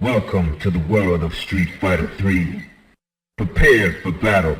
Welcome to the world of Street Fighter 3. Prepare for battle.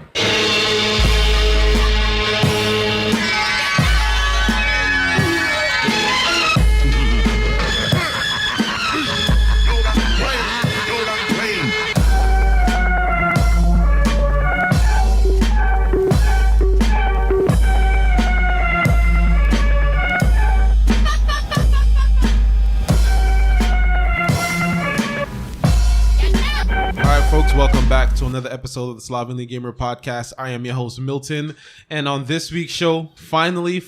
Folks, welcome back to another episode of the Slovenly Gamer Podcast. I am your host, Milton, and on this week's show, finally,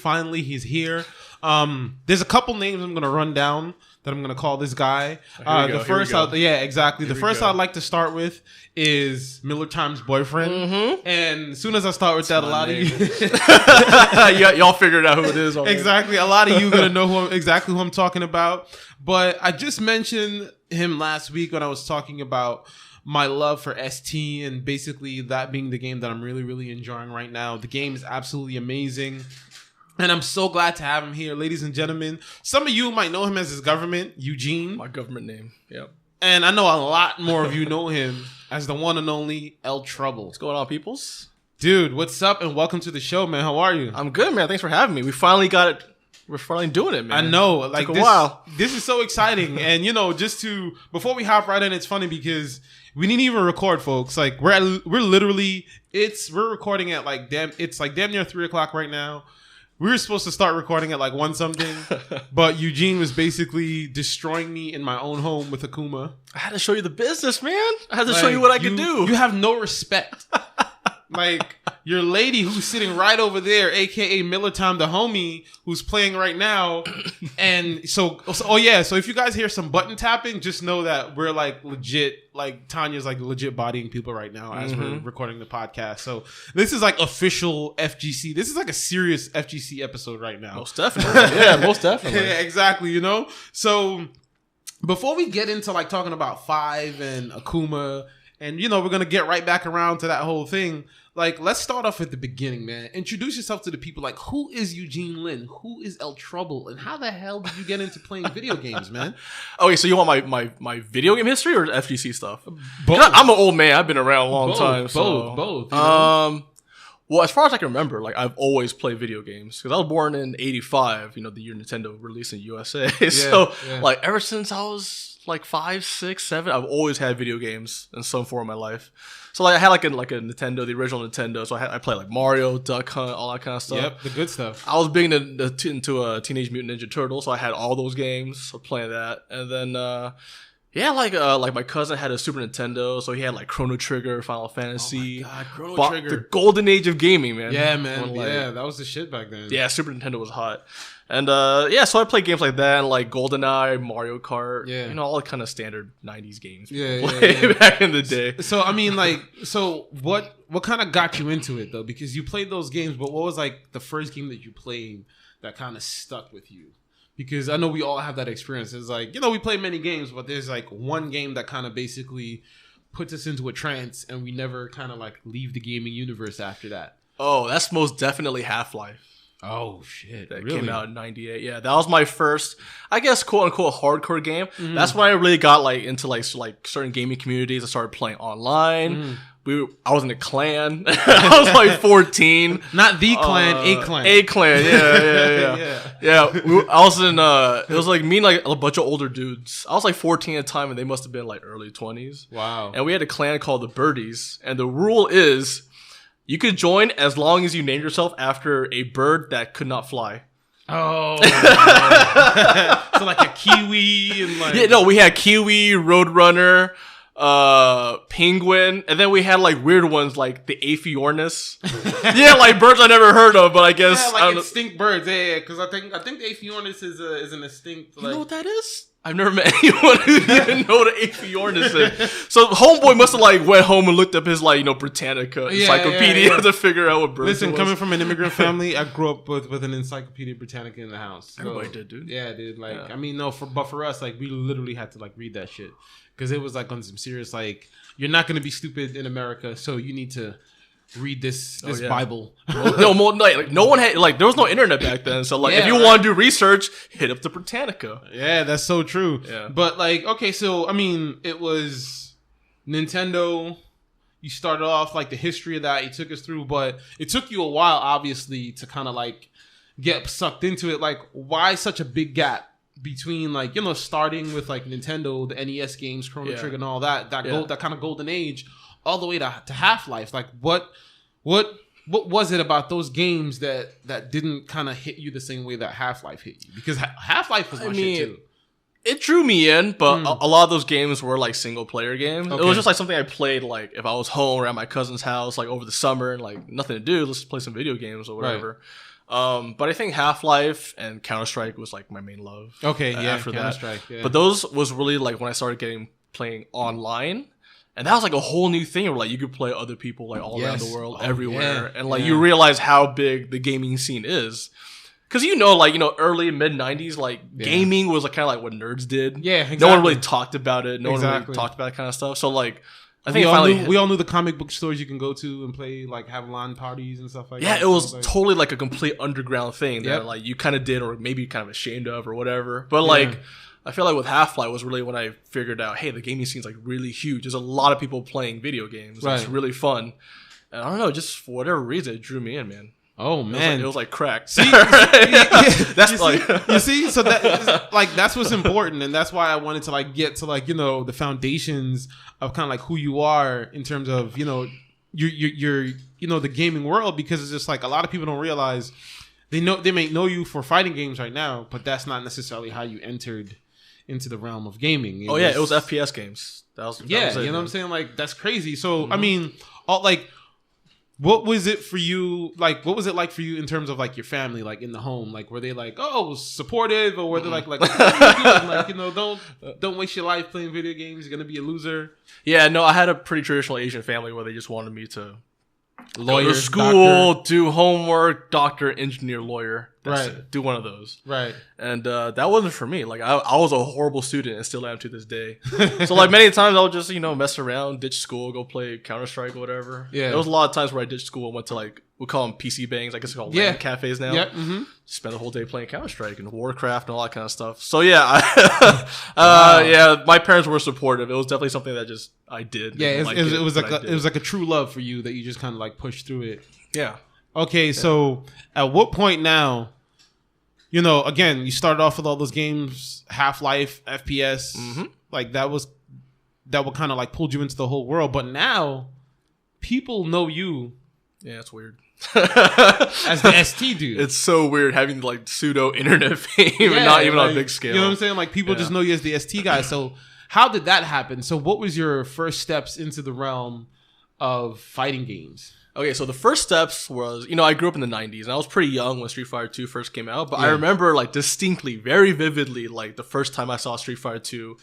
he's here. There's a couple names I'm going to run down that I'm going to call this guy. The first, I'd like to start with is Miller Time's boyfriend. Mm-hmm. And as soon as I start with that, a lot of you, y'all figured out who it is already. Exactly, a lot of you are going to know who I'm talking about. But I just mentioned him last week when I was talking about my love for ST and basically that being the game that I'm really enjoying right now. The game is absolutely amazing. And I'm so glad to have him here, ladies and gentlemen. Some of you might know him as his government, Eugene. My government name, yep. And I know a lot more of you know him as the one and only ElTrouble. What's going on, peoples? Dude, what's up and welcome to the show, man. How are you? I'm good, man. Thanks for having me. We finally got it. We're finally doing it, man. I know. Like, took a while. This is so exciting. And, before we hop right in, it's funny because we didn't even record, folks. Like, we're recording at damn near 3 o'clock right now. We were supposed to start recording at 1 something, but Eugene was basically destroying me in my own home with Akuma. I had to show you the business, man. I had to show you what I could do. You have no respect. Your lady who's sitting right over there, aka Miller Time, the homie, who's playing right now. And so if you guys hear some button tapping, just know that we're legit, Tanya's legit bodying people right now as we're recording the podcast. So this is official FGC. This is a serious FGC episode right now. Most definitely. Yeah, most definitely. Yeah, exactly, So before we get into talking about Five and Akuma, and we're going to get right back around to that whole thing. Let's start off at the beginning, man. Introduce yourself to the people. Who is Eugene Lin? Who is ElTrouble? And how the hell did you get into playing video games, man? Okay, so you want my video game history or FGC stuff? Both. I'm an old man. I've been around a long time. Both. Well, as far as I can remember, I've always played video games because I was born in '85. The year Nintendo released in USA. Ever since I was 5, 6, 7, I've always had video games in some form of my life. So I had a Nintendo, the original Nintendo. So I played Mario, Duck Hunt, all that kind of stuff. Yep, the good stuff. I was big into Teenage Mutant Ninja Turtles, so I had all those games. So playing that, and then my cousin had a Super Nintendo, so he had Chrono Trigger, Final Fantasy. Oh my God, Chrono Trigger, the golden age of gaming, man. Yeah, man. That was the shit back then. Yeah, Super Nintendo was hot. And so I played games like that, and GoldenEye, Mario Kart, all the kind of standard 90s games back in the day. So, I mean, what kind of got you into it, though? Because you played those games, but what was, the first game that you played that kind of stuck with you? Because I know we all have that experience. It's we play many games, but there's, one game that kind of basically puts us into a trance, and we never kind of, leave the gaming universe after that. Oh, that's most definitely Half-Life. Oh shit! That came out in '98. Yeah, that was my first, I guess, quote unquote hardcore game. Mm-hmm. That's when I really got into certain gaming communities. I started playing online. I was in a clan. I was 14. Not the clan, a clan. A clan. Yeah. I was in. It was me and a bunch of older dudes. I was 14 at the time, and they must have been early 20s. Wow. And we had a clan called the Birdies, and the rule is, you could join as long as you named yourself after a bird that could not fly. Oh. So a kiwi and we had kiwi, roadrunner, penguin, and then we had weird ones like the Aephiornis. Birds I never heard of, but I guess extinct birds. Yeah, because I think the Aephiornis is an extinct. You know what that is? I've never met anyone who didn't know what Aephiornis is. So homeboy must have went home and looked up his Britannica encyclopedia to figure out what birds. Listen, coming from an immigrant family, I grew up with an Encyclopedia Britannica in the house. So, everybody did, dude. Yeah, dude. I mean, no, but for us, we literally had to read that shit because it was on some serious you're not gonna be stupid in America, so you need to read this Bible. no one had there was no internet back then. So if you want to do research, hit up the Britannica. Yeah, that's so true. Yeah. But okay, so I mean, it was Nintendo. You started off the history of that. You took us through, but it took you a while, obviously, to kind of get sucked into it. Why such a big gap between starting with Nintendo, the NES games, Chrono Trigger, and all that that kind of golden age, all the way to Half-Life? What was it about those games that didn't kind of hit you the same way that Half-Life hit you? Because Half-Life was my shit too. It drew me in, but a lot of those games were single player games. Okay. It was just something I played if I was home or at my cousin's house over the summer and nothing to do, let's play some video games or whatever. Right. But I think Half-Life and Counter-Strike was my main love. Okay, yeah, after Counter-Strike. That. Yeah. But those was really when I started playing online. And that was a whole new thing where you could play other people all around the world, everywhere. Yeah. And you realize how big the gaming scene is. Because early mid 90s, gaming was kind of what nerds did. Yeah, exactly. No one really talked about it. No one really talked about that kind of stuff. So I think we all knew the comic book stores you can go to and play have LAN parties and stuff like that. Yeah, it was totally a complete underground thing that you kind of did or maybe kind of ashamed of or whatever. But I feel with Half-Life was really when I figured out, hey, the gaming scene's really huge. There's a lot of people playing video games. Right. It's really fun. And I don't know, just for whatever reason, it drew me in, man. Oh man, it was crack. See, that's you see, so that's what's important, and that's why I wanted to get to the foundations of kind of who you are in terms of your the gaming world, because it's just a lot of people don't realize they may know you for fighting games right now, but that's not necessarily how you entered into the realm of gaming. It was FPS games. That was it, you know what I'm saying? That's crazy. So I mean, what was it for you? What was it like for you in terms of your family, in the home? Were they supportive, or were they what are you doing? Don't waste your life playing video games. You're gonna be a loser. Yeah, no, I had a pretty traditional Asian family where they just wanted me to lawyer, go to school, do homework, doctor, engineer, lawyer. That's it. Do one of those. Right. And that wasn't for me. I was a horrible student and still am to this day. So many times I would just, mess around, ditch school, go play Counter-Strike or whatever. Yeah. There was a lot of times where I ditched school and went to we call them PC bangs. I guess they're called LAN cafes now. Yeah. Mm-hmm. Spend the whole day playing Counter-Strike and Warcraft and all that kind of stuff. So yeah, my parents were supportive. It was definitely something that just I did. Yeah, it was a true love for you that you just kind of pushed through it. Yeah. Okay, so at what point now, again, you started off with all those games, Half-Life, FPS, that would kind of pulled you into the whole world. But now, people know you. Yeah, it's weird. As the ST dude. It's so weird having pseudo internet fame and not even on a big scale. You know what I'm saying? People just know you as the ST guy. So how did that happen? So what was your first steps into the realm of fighting games? Okay, so the first steps was, I grew up in the 90s, and I was pretty young when Street Fighter 2 first came out, but I remember, distinctly, very vividly, the first time I saw Street Fighter 2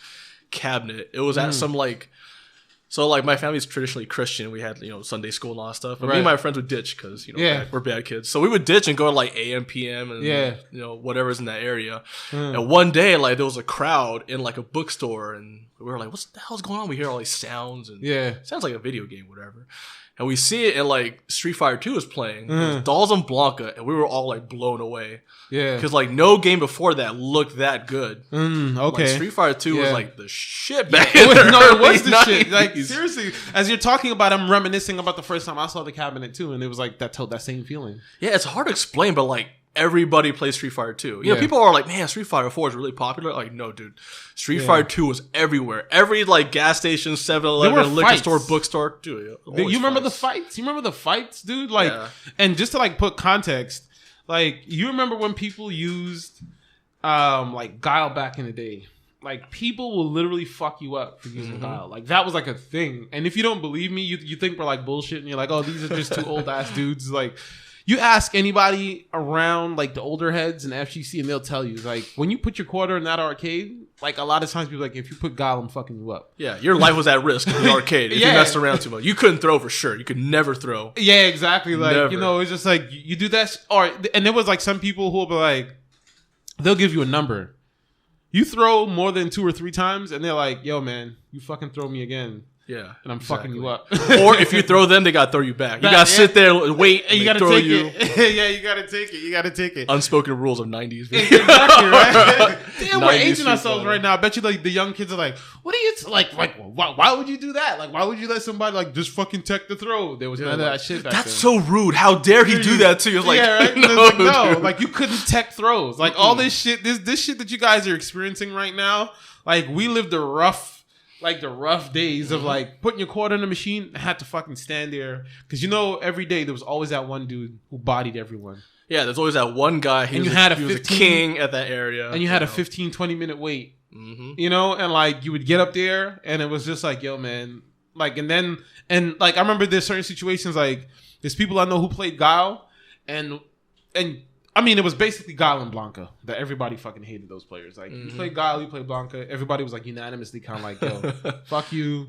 cabinet. It was at some, so, my family's traditionally Christian. We had, Sunday school and all that stuff, but me and my friends would ditch, because, we're bad kids. So we would ditch and go to, AM, PM, and, whatever's in that area. And one day, there was a crowd in, a bookstore, and we were like, what the hell's going on? We hear all these sounds, and it sounds like a video game, whatever. And we see it and Street Fighter 2 is playing. It was Dolls and Blanca, and we were all blown away. Yeah. Because no game before that looked that good. Okay. Street Fighter 2 was the shit back in the it was the 90s. Shit. Seriously, as you're talking about it, I'm reminiscing about the first time I saw the cabinet too, and it was that same feeling. Yeah, it's hard to explain, but everybody plays Street Fighter 2. You know, people are like, man, Street Fighter 4 is really popular. No, dude. Street Fighter 2 was everywhere. Every gas station, 7-Eleven, liquor store, bookstore. Dude, you remember the fights? You remember the fights, dude? And just to put context, you remember when people used Guile back in the day? People will literally fuck you up for using Guile. That was a thing. And if you don't believe me, you think we're bullshit, and you're oh, these are just two old ass dudes. You ask anybody around the older heads in FGC, and they'll tell you when you put your quarter in that arcade, a lot of times people if you put Guile, I'm fucking you up. Yeah, your life was at risk in the arcade if you messed around too much. You couldn't throw for sure. You could never throw. Yeah, exactly. It's just you do that, and there was some people who will be they'll give you a number. You throw more than 2 or 3 times, and they're yo, man, you fucking throw me again. Yeah, and I'm fucking you up. Or if you throw them, they gotta throw you back. You gotta sit there, wait, and you gotta throw take you. it. Yeah, you gotta take it. You gotta take it. Unspoken rules of 90s. Exactly, right? Damn, we're 90s aging Street ourselves Fighter. right now. I bet you like the young kids are like, what are you why would you do that? Like, why would you let somebody like just fucking tech the throw? There was none of that shit back That's then. so rude. How dare he do that to you? It's like, yeah, right? no, no, like you couldn't tech throws. Like all this shit, this shit that you guys are experiencing right now. Like we lived the rough days of like putting your quarter in the machine. I had to fucking stand there because every day there was always that one dude who bodied everyone. Yeah, there's always that one guy. He was a king at that area, and you had a 15-20 minute wait. Mm-hmm. And like you would get up there, and it was just like, yo, man, like, and like I remember there's certain situations like there's people I know who played Guile, and I mean, it was basically Guile and Blanca that everybody fucking hated those players. Like, you play Guile, you play Blanca. Everybody was like unanimously kind of like, yo, fuck you.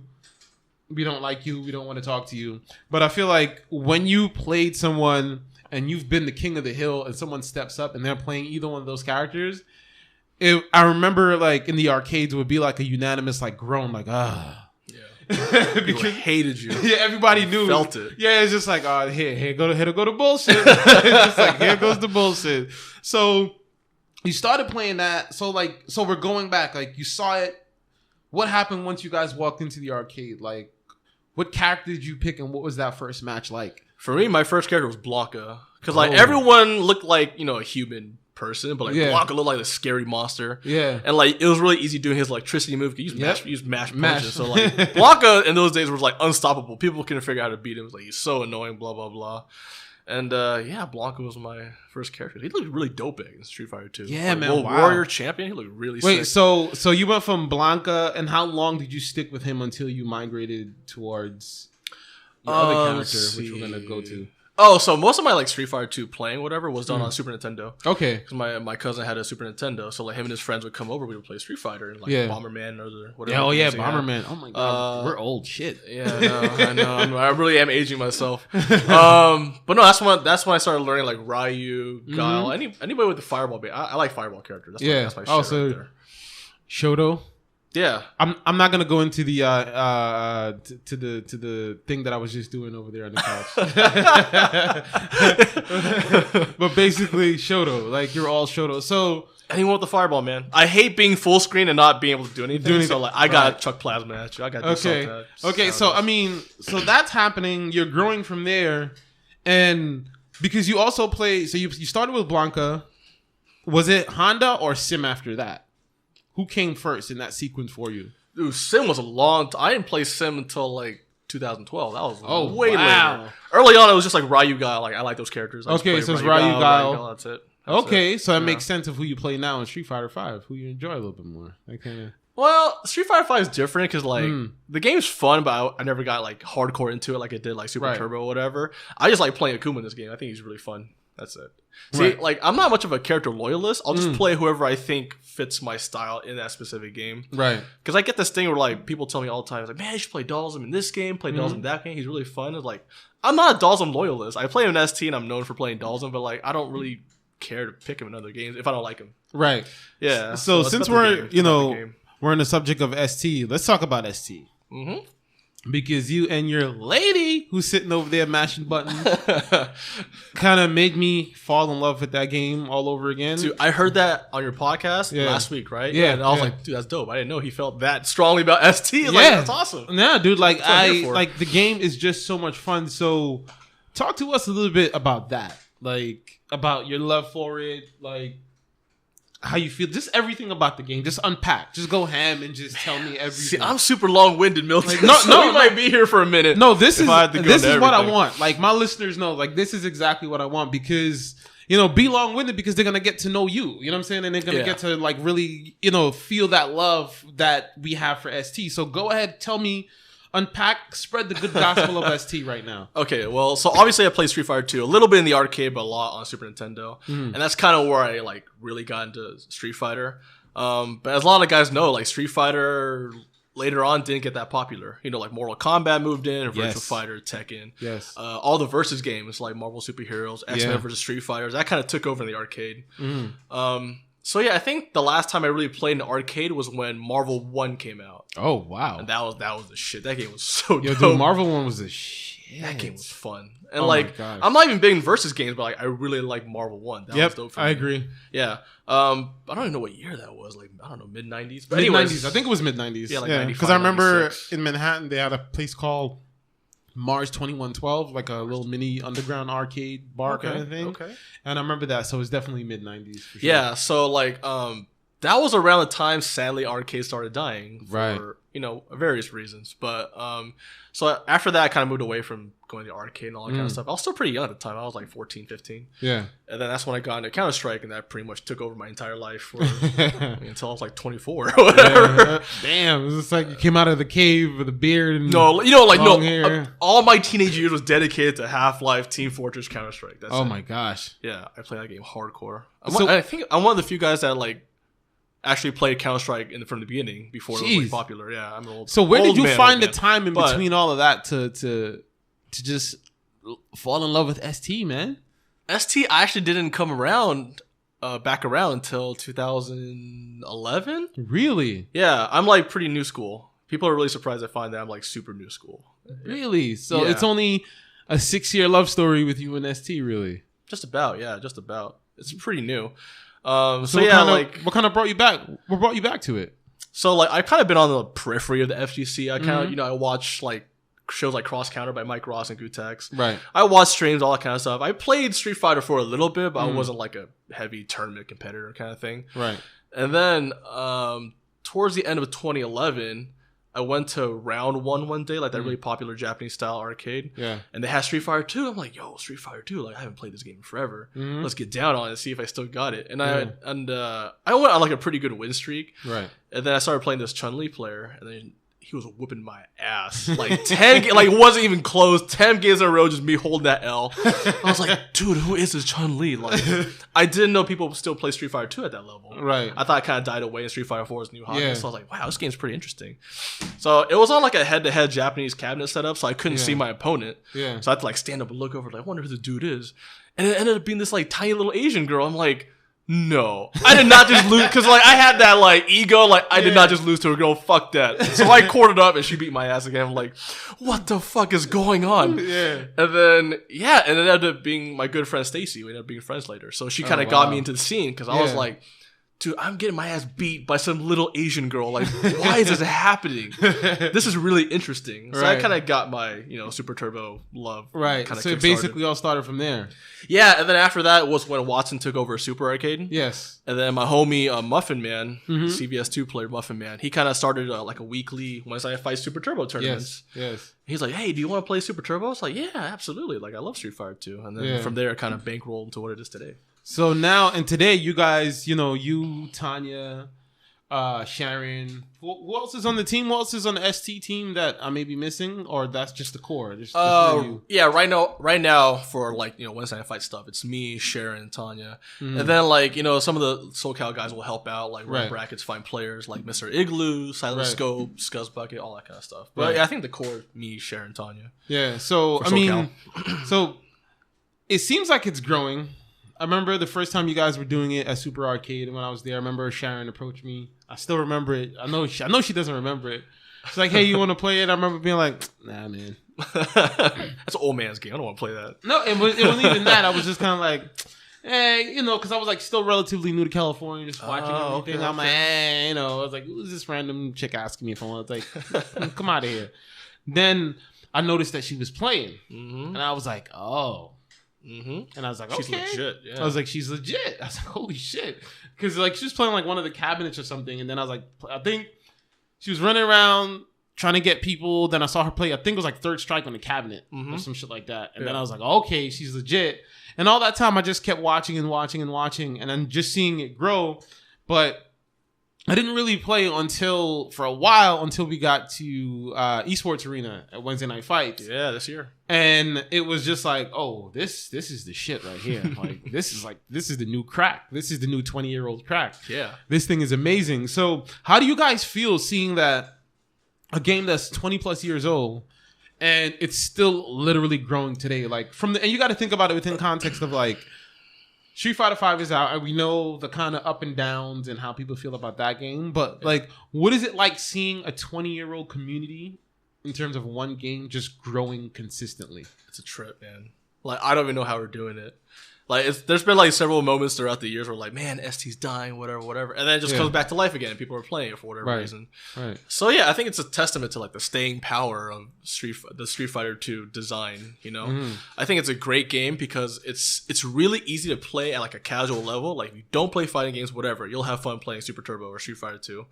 We don't like you. We don't want to talk to you. But I feel like when you played someone and you've been the king of the hill and someone steps up and they're playing either one of those characters, I remember like in the arcades, it would be like a unanimous like groan, like, because because hated you. Yeah, everybody knew. Felt it. Yeah, it's just like, oh, here go to bullshit. It's just like, here goes the bullshit. So you started playing that. So we're going back. Like you saw it. What happened once you guys walked into the arcade? Like, what character did you pick, and what was that first match like? For me, my first character was Blanca, because like everyone looked like a human person, but like Blanca looked like a scary monster. Yeah, and like it was really easy doing his electricity move. He used mash punches. So like Blanca in those days was like unstoppable. People couldn't figure out how to beat him. It was like he's so annoying. Blah blah blah. And Blanca was my first character. He looked really dope in Street Fighter 2. Yeah, like, man. Warrior champion. He looked really sick. Wait, so you went from Blanca, and how long did you stick with him until you migrated towards your other character, which we're gonna go to? Oh, so most of my like Street Fighter 2 playing whatever was done on Super Nintendo. Okay. Because my cousin had a Super Nintendo, so like him and his friends would come over, we would play Street Fighter and like Bomberman or whatever. Oh yeah, Bomberman. Oh my god, we're old shit. Yeah, I know. I really am aging myself. But no, that's when I started learning like Ryu, Guile, anybody with the fireball. I like fireball characters. That's my shit right there. Shoto. Yeah, I'm not gonna go into the to the thing that I was just doing over there on the couch. But basically, Shoto, like you're all Shoto. So anyone with the fireball, man. I hate being full screen and not being able to do anything. So like, I got chuck plasma at you. I got okay. So I mean, so that's happening. You're growing from there, and because you also play. So you started with Blanca. Was it Honda or Sim after that? Who came first in that sequence for you? Dude, Sim was a long time. I didn't play Sim until like 2012. That was way later. Early on, it was just like Ryu Guile. Like I like those characters. Okay, so it's Ryu Guile. That's it. Okay, so that makes sense of who you play now in Street Fighter 5, who you enjoy a little bit more. Well, Street Fighter 5 is different because like the game's fun, but I never got like hardcore into it like it did like Super Turbo or whatever. I just like playing Akuma in this game. I think he's really fun. That's it. See, like I'm not much of a character loyalist. I'll just play whoever I think fits my style in that specific game. Right. Because I get this thing where like people tell me all the time, like, man, you should play Dalsum in this game, play Dalsum in that game. He's really fun. It's like I'm not a Dalsum loyalist. I play him in ST and I'm known for playing Dalsum, but like I don't really care to pick him in other games if I don't like him. Right. Yeah. So since we're we're on the subject of ST, let's talk about ST. Mm-hmm. Because you and your lady who's sitting over there mashing buttons kind of made me fall in love with that game all over again. Dude, I heard that on your podcast last week, right? Yeah. And I was like, dude, that's dope. I didn't know he felt that strongly about ST. Like, that's awesome. Yeah, dude. Like, like the game is just so much fun. So talk to us a little bit about that. Like, about your love for it. Like, how you feel, just everything about the game. Just unpack. Just go ham and just tell me everything. See, I'm super long-winded, Milton. Like, no, we might be here for a minute. No, this is what I want. Like my listeners know. Like this is exactly what I want because be long-winded because they're gonna get to know you. You know what I'm saying? And they're gonna get to like really feel that love that we have for ST. So go ahead, tell me. Unpack, spread the good gospel of ST right now. Okay, well, so obviously I played Street Fighter 2 a little bit in the arcade, but a lot on Super Nintendo, and that's kind of where I like really got into Street Fighter. But as a lot of guys know, like Street Fighter later on didn't get that popular. Like Mortal Kombat moved in, Virtua Fighter, Tekken, all the versus games like Marvel Superheroes, X-Men versus Street Fighters, that kind of took over in the arcade. So yeah, I think the last time I really played in an arcade was when Marvel 1 came out. Oh wow. And that was the shit. That game was so Yo, dope. dude, Marvel 1 was the shit. That game was fun. And Oh like my gosh. I'm not even big in versus games, but like I really like Marvel 1. That was dope for me. I agree. Yeah. I don't even know what year that was. Like I don't know, mid 90s. But Mid anyways, 90s. I think it was mid 90s. Yeah, like 95, because I remember 96. in Manhattan they had a place called Mars 2112, like a little mini underground arcade bar kind of thing. Okay. And I remember that, so it was definitely mid 90s. For sure. Yeah, so like that was around the time sadly arcades started dying for Right. Various reasons. But so after that I kind of moved away from going to the arcade and all that kind of stuff. I was still pretty young at the time. I was like 14, 15. Yeah. And then that's when I got into Counter-Strike, and that pretty much took over my entire life for until I was like 24 or whatever. Yeah. Damn, it was just like you came out of the cave with a beard and No, hair. all my teenage years was dedicated to Half-Life, Team Fortress, Counter-Strike. That's Oh it. my gosh. Yeah, I play that game hardcore. So- I think I'm one of the few guys that like actually played Counter-Strike from the beginning before it was like, Jeez. popular. Yeah, I'm an old. So where old did you man, find old the man. time in But- between all of that to just fall in love with ST, man? ST I actually didn't come around back around until 2011. Really? Yeah, I'm like pretty new school. People are really surprised I find that I'm like super new school. Really? So Yeah. it's only a 6-year love story with you and ST, really? Just about, yeah, just about. It's pretty new. So So yeah, what kind of brought you back? What brought you back to it? so like I kind of been on the periphery of the FGC. I kind of Mhm. I watch like shows like Cross Counter by Mike Ross and Gutex. Right. I watched streams, all that kind of stuff. I played Street Fighter for a little bit, but I Mm. wasn't like a heavy tournament competitor kind of thing. Right. And then towards the end of 2011, I went to Round one day, like that really popular Japanese style arcade. Yeah. And they had Street Fighter 2. I'm like, yo, Street Fighter 2. Like, I haven't played this game in forever. Mhm. Let's get down on it and see if I still got it. And Yeah. I went on like a pretty good win streak. Right. And then I started playing this Chun-Li player, and then he was whooping my ass. Like 10, like it wasn't even close. 10 games in a row, just me holding that L. I was like, dude, who is this Chun-Li? Like, I didn't know people still play Street Fighter 2 at that level. Right. I thought it kind of died away, and Street Fighter 4 was new hotness. Yeah. So I was like, wow, this game's pretty interesting. So it was on like a head-to-head Japanese cabinet setup, so I couldn't Yeah. see my opponent. Yeah. So I had to like stand up and look over, like, I wonder who the dude is. And it ended up being this like tiny little Asian girl. I'm like, no, I did not just lose, because like I had that like ego, like I did not just lose to a girl. Fuck that. So I corded up and she beat my ass again. I'm like, what the fuck is going on? Yeah. And then and it ended up being my good friend Stacy. We ended up being friends later. So she kind of got me into the scene because I was Yeah. like, dude, I'm getting my ass beat by some little Asian girl. Like, why is this happening? This is really interesting. So I Right. kind of got my, Super Turbo love. Right. kinda So it kickstarted. basically all started from there. Yeah, and then after that was when Watson took over Super Arcade. Yes. And then my homie Muffin Man, Mhm. CVS2 player Muffin Man, he kind of started like a weekly Wednesday Night Fight Super Turbo tournaments. Yes. Yes. He's like, hey, do you want to play Super Turbo? I was like, yeah, absolutely. Like, I love Street Fighter 2. And then Yeah. from there, it kind of bankrolled into what it is today. So now and today, you guys, you, Tanya, Sharon, who else is on the team? Who else is on the ST team that I may be missing, or that's just the core? Just the three of you? Yeah, right now for like, Wednesday Night Fight stuff, it's me, Sharon, Tanya. Mhm. And then like, some of the SoCal guys will help out, like run Right. brackets, find players like Mr. Igloo, Silent Right. Scope, Scuzz Bucket, all that kind of stuff. But Right. yeah, I think the core, me, Sharon, Tanya. Yeah. So For I mean, so it seems like it's growing. I remember the first time you guys were doing it at Super Arcade, and when I was there, I remember Sharon approached me. I still remember it. I know she doesn't remember it. She's like, "Hey, you want to play it?" I remember being like, "Nah, man." That's an old man's game. I don't want to play that. No, it wasn't even that. I was just kind of like, because I was like still relatively new to California, just watching everything. okay, I'm like, I was like, who's this random chick asking me if I want to like, come out of here. Then I noticed that she was playing, Mm-hmm. and I was like, oh. Mm-hmm. And I was like, She's okay. legit. Yeah. I was like, she's legit. I was like, holy shit. Because like she was playing like one of the cabinets or something. And then I was like, I think she was running around trying to get people. Then I saw her play, I think it was like Third Strike on the cabinet or some shit like that. And then I was like, okay, she's legit. And all that time I just kept watching and watching and watching. And then just seeing it grow. But I didn't really play for a while until we got to Esports Arena at Wednesday Night Fights. Yeah, this year. And it was just like, oh, this is the shit right here. Like this is the new crack. This is the new 20-year-old crack. Yeah. This thing is amazing. So how do you guys feel seeing that a game that's 20 plus years old and it's still literally growing today? Like and you got to think about it within context of like, Street Fighter 5 is out, and we know the kind of up and downs and how people feel about that game. But like, what is it like seeing a 20-year-old community in terms of one game just growing consistently? It's a trip, man. Like, I don't even know how we're doing it. Like, there's been like several moments throughout the years where like, man, ST's dying, whatever, and then it just comes back to life again. And people are playing it for whatever reason. Right. So yeah, I think it's a testament to like the staying power of the Street Fighter 2 design. You know, I think it's a great game because it's really easy to play at like a casual level. Like, if you don't play fighting games, whatever, you'll have fun playing Super Turbo or Street Fighter 2.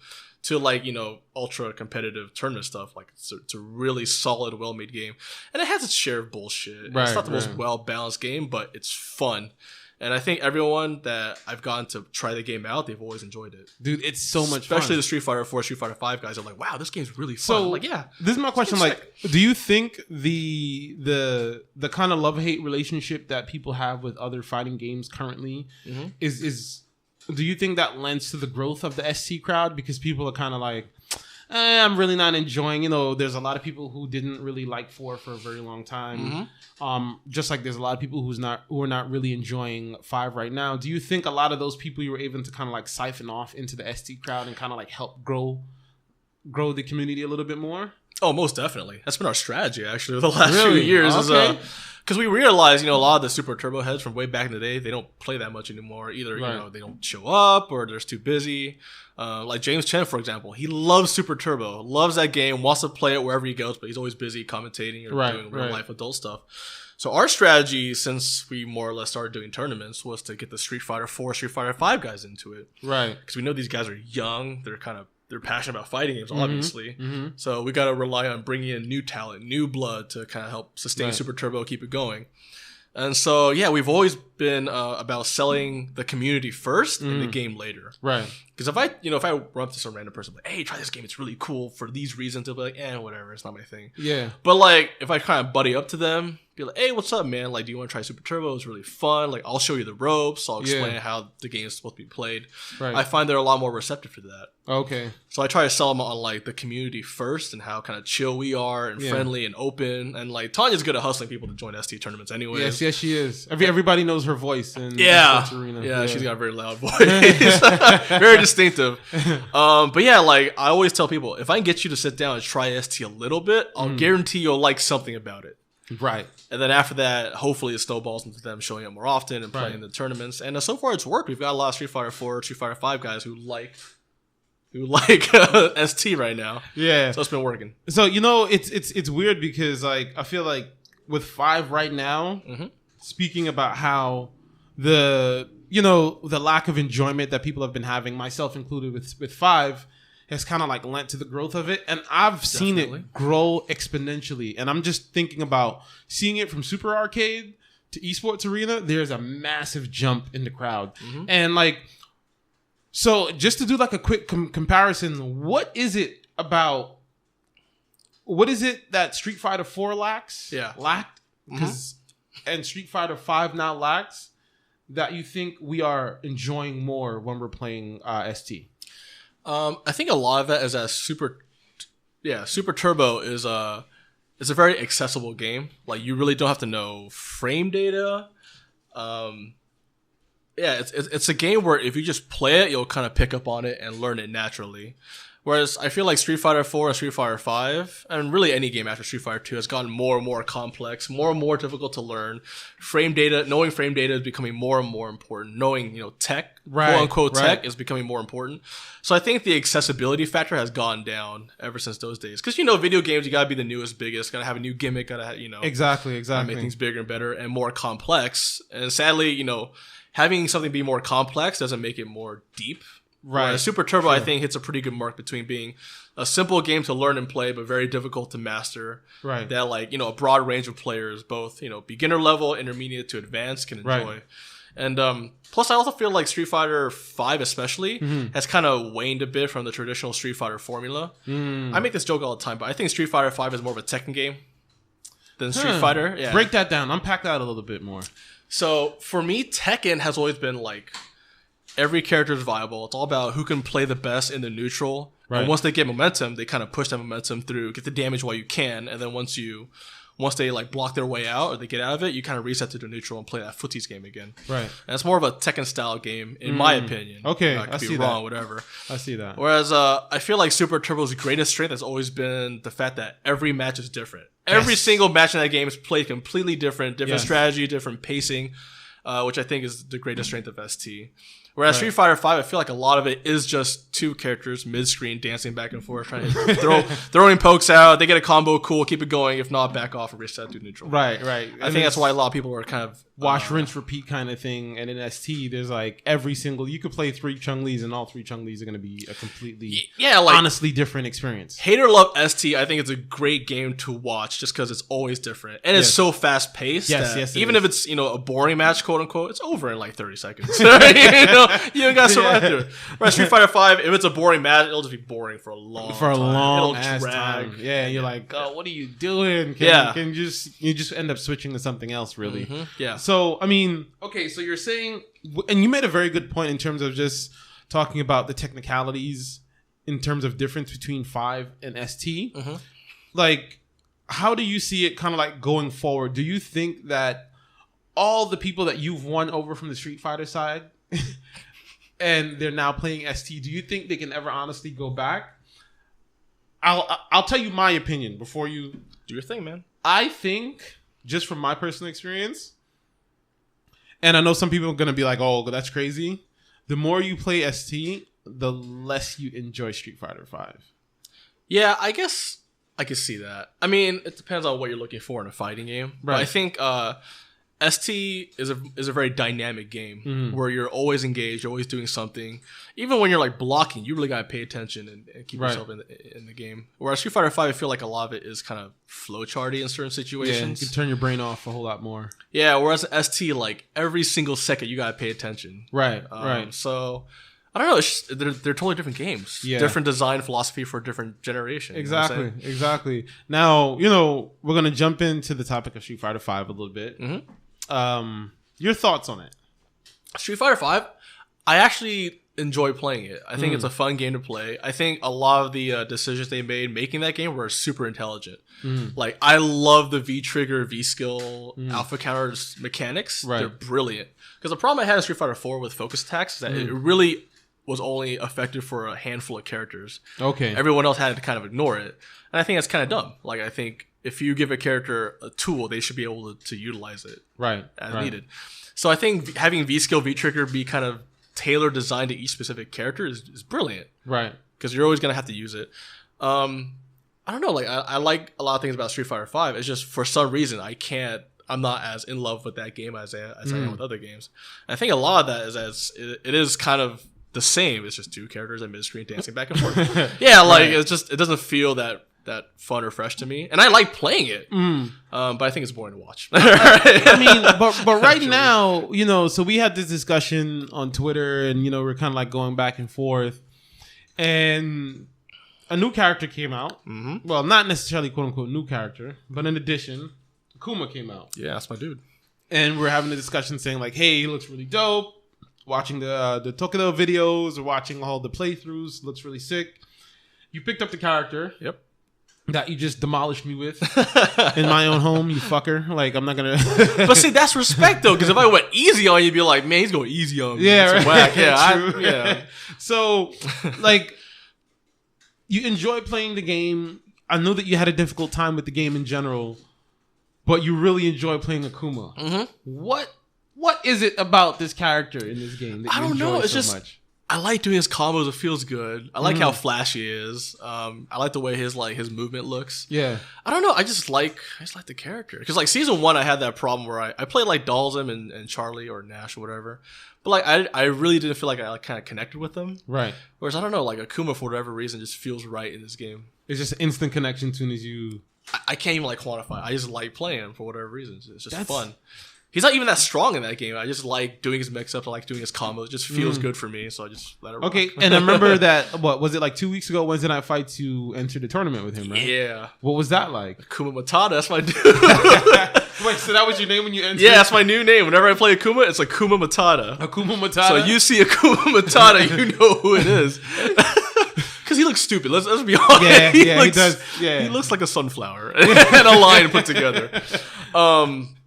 To like, you know, ultra competitive tournament stuff. Like, it's a really solid, well-made game, and it has its share of bullshit. It's not the most well-balanced game, but it's fun. And I think everyone that I've gotten to try the game out, they've always enjoyed it. Dude, it's so much fun. Especially the Street Fighter 4, Street Fighter 5 guys are like, wow, this game's really fun. So, like, yeah. This is my question. Like, do you think the kind of love-hate relationship that people have with other fighting games currently is do you think that lends to the growth of the ST crowd? Because people are kind of like, I'm really not enjoying, you know, there's a lot of people who didn't really like 4 for a very long time. Just like there's a lot of people who are not really enjoying 5 right now. Do you think a lot of those people you were able to kind of like siphon off into the ST crowd and kind of like help grow the community a little bit more? Oh, most definitely. That's been our strategy actually over the last few years. Okay. Because we realized, you know, a lot of the Super Turbo heads from way back in the day, they don't play that much anymore. Either, you know, they don't show up or they're too busy. Like James Chen, for example, he loves Super Turbo, loves that game, wants to play it wherever he goes, but he's always busy commentating or doing real life adult stuff. So our strategy, since we more or less started doing tournaments, was to get the Street Fighter 4, Street Fighter 5 guys into it. Right. Because we know these guys are young. They're passionate about fighting games, obviously. So we got to rely on bringing in new talent, new blood to kind of help sustain Super Turbo, keep it going. And so, yeah, we've always been about selling the community first and the game later. Right. Because if I run up to some random person, like, hey, try this game, it's really cool for these reasons, they'll be like, whatever, it's not my thing. Yeah. But like, if I kind of buddy up to them, be like, hey, what's up, man? Like, do you want to try Super Turbo? It's really fun. Like, I'll show you the ropes. I'll explain how the game is supposed to be played. Right. I find they're a lot more receptive to that. Okay. So I try to sell them on like the community first and how kind of chill we are and friendly and open. And like, Tanya's good at hustling people to join ST tournaments anyways. Yes, she is. Everybody knows her voice in the sports arena. Yeah, she's got a very loud voice. Very distinctive. But yeah, like, I always tell people, if I can get you to sit down and try ST a little bit, I'll guarantee you'll like something about it. Right. And then after that, hopefully it snowballs into them showing up more often and playing the tournaments. And so far it's worked. We've got a lot of Street Fighter 4, Street Fighter 5 guys who like ST right now. Yeah. So it's been working. So, you know, it's weird because like I feel like with 5 right now, speaking about how the lack of enjoyment that people have been having, myself included with 5, has kind of like lent to the growth of it. And I've seen it grow exponentially. And I'm just thinking about seeing it from Super Arcade to Esports Arena. There's a massive jump in the crowd. And like, so just to do like a quick comparison, what is it that Street Fighter 4 lacked? And Street Fighter 5 now lacks that you think we are enjoying more when we're playing ST? I think a lot of that is that Super Turbo is a very accessible game. Like, you really don't have to know frame data. It's a game where if you just play it, you'll kind of pick up on it and learn it naturally. Whereas I feel like Street Fighter 4 and Street Fighter 5, and really any game after Street Fighter 2, has gotten more and more complex, more and more difficult to learn. Knowing frame data is becoming more and more important. Knowing, tech, quote unquote tech, is becoming more important. So I think the accessibility factor has gone down ever since those days. Because, video games, you gotta be the newest, biggest, gotta have a new gimmick, gotta, Exactly. Make things bigger and better and more complex. And sadly, having something be more complex doesn't make it more deep. Right. Super Turbo, I think, hits a pretty good mark between being a simple game to learn and play, but very difficult to master. Right. That, like, a broad range of players, both, beginner level, intermediate to advanced, can enjoy. Right. And plus, I also feel like Street Fighter 5 especially has kind of waned a bit from the traditional Street Fighter formula. I make this joke all the time, but I think Street Fighter 5 is more of a Tekken game than Street Fighter. Yeah. Break that down. Unpack that a little bit more. So, for me, Tekken has always been, like, every character is viable. It's all about who can play the best in the neutral. Right. And once they get momentum, they kind of push that momentum through, get the damage while you can, and then once you once they like block their way out or they get out of it, you kind of reset to the neutral and play that footies game again. Right. And it's more of a Tekken style game, in my opinion. Okay, I could I be see wrong, that. whatever. I see that. Whereas I feel like Super Turbo's greatest strength has always been the fact that every match is different. Every single match in that game is played completely different strategy, different pacing, which I think is the greatest strength of ST. Whereas Street Fighter V, I feel like a lot of it is just two characters mid-screen dancing back and forth, trying to throwing pokes out. They get a combo, cool, keep it going. If not, back off and reset to neutral. Right. I think that's why a lot of people are kind of wash, rinse, repeat kind of thing. And in ST, there's like every single, you could play 3 Chun-Li's and all 3 Chun-Li's are going to be a completely, honestly different experience. Hate or love ST, I think it's a great game to watch just because it's always different. And it's so fast paced. Yes, even if it's, a boring match, quote unquote, it's over in like 30 seconds. You don't got to survive through it. Whereas Street Fighter 5, if it's a boring match, it'll just be boring for a long ass time. Yeah, you're like, oh, what are you doing? Can you just end up switching to something else, really? Mm-hmm. Yeah. So, I mean, okay, so you're saying, and you made a very good point in terms of just talking about the technicalities in terms of difference between 5 and ST. Mm-hmm. Like, how do you see it kind of like going forward? Do you think that all the people that you've won over from the Street Fighter side and they're now playing ST, do you think they can ever honestly go back? I'll tell you my opinion before you do your thing, man. I think, just from my personal experience, and I know some people are going to be like, oh, that's crazy. The more you play ST, the less you enjoy Street Fighter V. Yeah, I guess I could see that. I mean, it depends on what you're looking for in a fighting game. Right. But I think ST is a very dynamic game where you're always engaged, you're always doing something. Even when you're like blocking, you really gotta pay attention and keep yourself in the game. Whereas Street Fighter V, I feel like a lot of it is kind of flowcharty in certain situations. Yeah, you can turn your brain off a whole lot more. Yeah, whereas ST, like every single second, you gotta pay attention. Right. So I don't know. It's just, they're totally different games. Yeah. Different design philosophy for different generations. Exactly. Now, we're gonna jump into the topic of Street Fighter V a little bit. Mm-hmm. Your thoughts on it? Street Fighter V, I actually enjoy playing it. I think it's a fun game to play. I think a lot of the decisions they made making that game were super intelligent. Like, I love the V-trigger, V-skill, alpha counter mechanics. Right. They're brilliant. Because the problem I had in Street Fighter 4 with focus attacks is that it really was only effective for a handful of characters. Okay. Everyone else had to kind of ignore it. And I think that's kind of dumb. Like, I think if you give a character a tool, they should be able to utilize it as needed. So I think having V-skill, V-trigger be kind of tailored designed to each specific character is brilliant. Right. Because you're always going to have to use it. I don't know. Like, I like a lot of things about Street Fighter V. It's just for some reason I'm not as in love with that game as I am with other games. And I think a lot of that is it is kind of the same. It's just two characters at mid-screen dancing back and forth. It doesn't feel that fun or fresh to me, and I like playing it, but I think it's boring to watch. I mean, but right now, so we had this discussion on Twitter, and we're kind of like going back and forth, and a new character came out. Well, not necessarily quote unquote new character, but in addition, Akuma came out. Yeah, that's my dude. And we're having a discussion saying like, hey, he looks really dope. Watching the Tokido videos or watching all the playthroughs, looks really sick. You picked up the character. Yep. That you just demolished me with in my own home, you fucker. Like, I'm not gonna. But see, that's respect though, because if I went easy on you, you'd be like, man, he's going easy on me. Yeah, right. Whack. Yeah, So, like, you enjoy playing the game. I know that you had a difficult time with the game in general, but you really enjoy playing Akuma. What is it about this character in this game that you enjoy so much? I like doing his combos. It feels good. I like how flashy he is. I like the way his movement looks. Yeah. I don't know. I just like the character. Because like season 1, I had that problem where I played like Dalsum and Charlie or Nash or whatever. But like I really didn't feel like I kind of connected with them. Right. Whereas I don't know, like Akuma for whatever reason just feels right in this game. It's just instant connection as soon as you. I can't even like quantify. I just like playing him for whatever reason. It's just fun. He's not even that strong in that game. I just like doing his mix-ups. I like doing his combos. It just feels good for me, so I just let it rock. Okay, and I remember that, what, was it like 2 weeks ago, Wednesday Night Fights, you entered the tournament with him, right? Yeah. What was that like? Akuma Matata, that's my dude. Wait, so that was your name when you entered? Yeah, that's my new name. Whenever I play Akuma, it's Akuma Matata. Akuma Matata? So you see Akuma Matata, you know who it is. Because he looks stupid. Let's be honest. Yeah, he does. Yeah, he looks like a sunflower and a lion put together.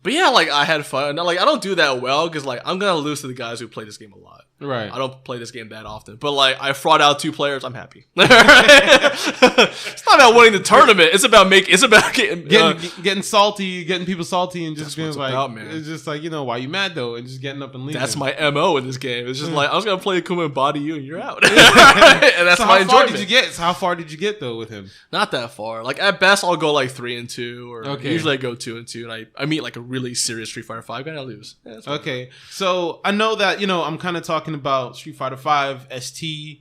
But yeah, like I had fun. Like I don't do that well because like I'm gonna lose to the guys who play this game a lot. Right. I don't play this game that often, but like I fraud out 2 players. I'm happy. It's not about winning the tournament. It's about getting salty, getting people salty, and just being like, about, man. It's just like, why you mad though, and just getting up and leaving. That's my MO in this game. It's just like I was gonna play Akuma and body you, and you're out. And that's so my how far enjoyment. did you get? So how far did you get though with him? Not that far. Like at best, I'll go like 3-2, or okay. Usually I go 2-2, and I meet like a really serious Street Fighter 5 guy, and I lose. Yeah, okay, so I know that I'm kind of talking about Street Fighter 5 ST.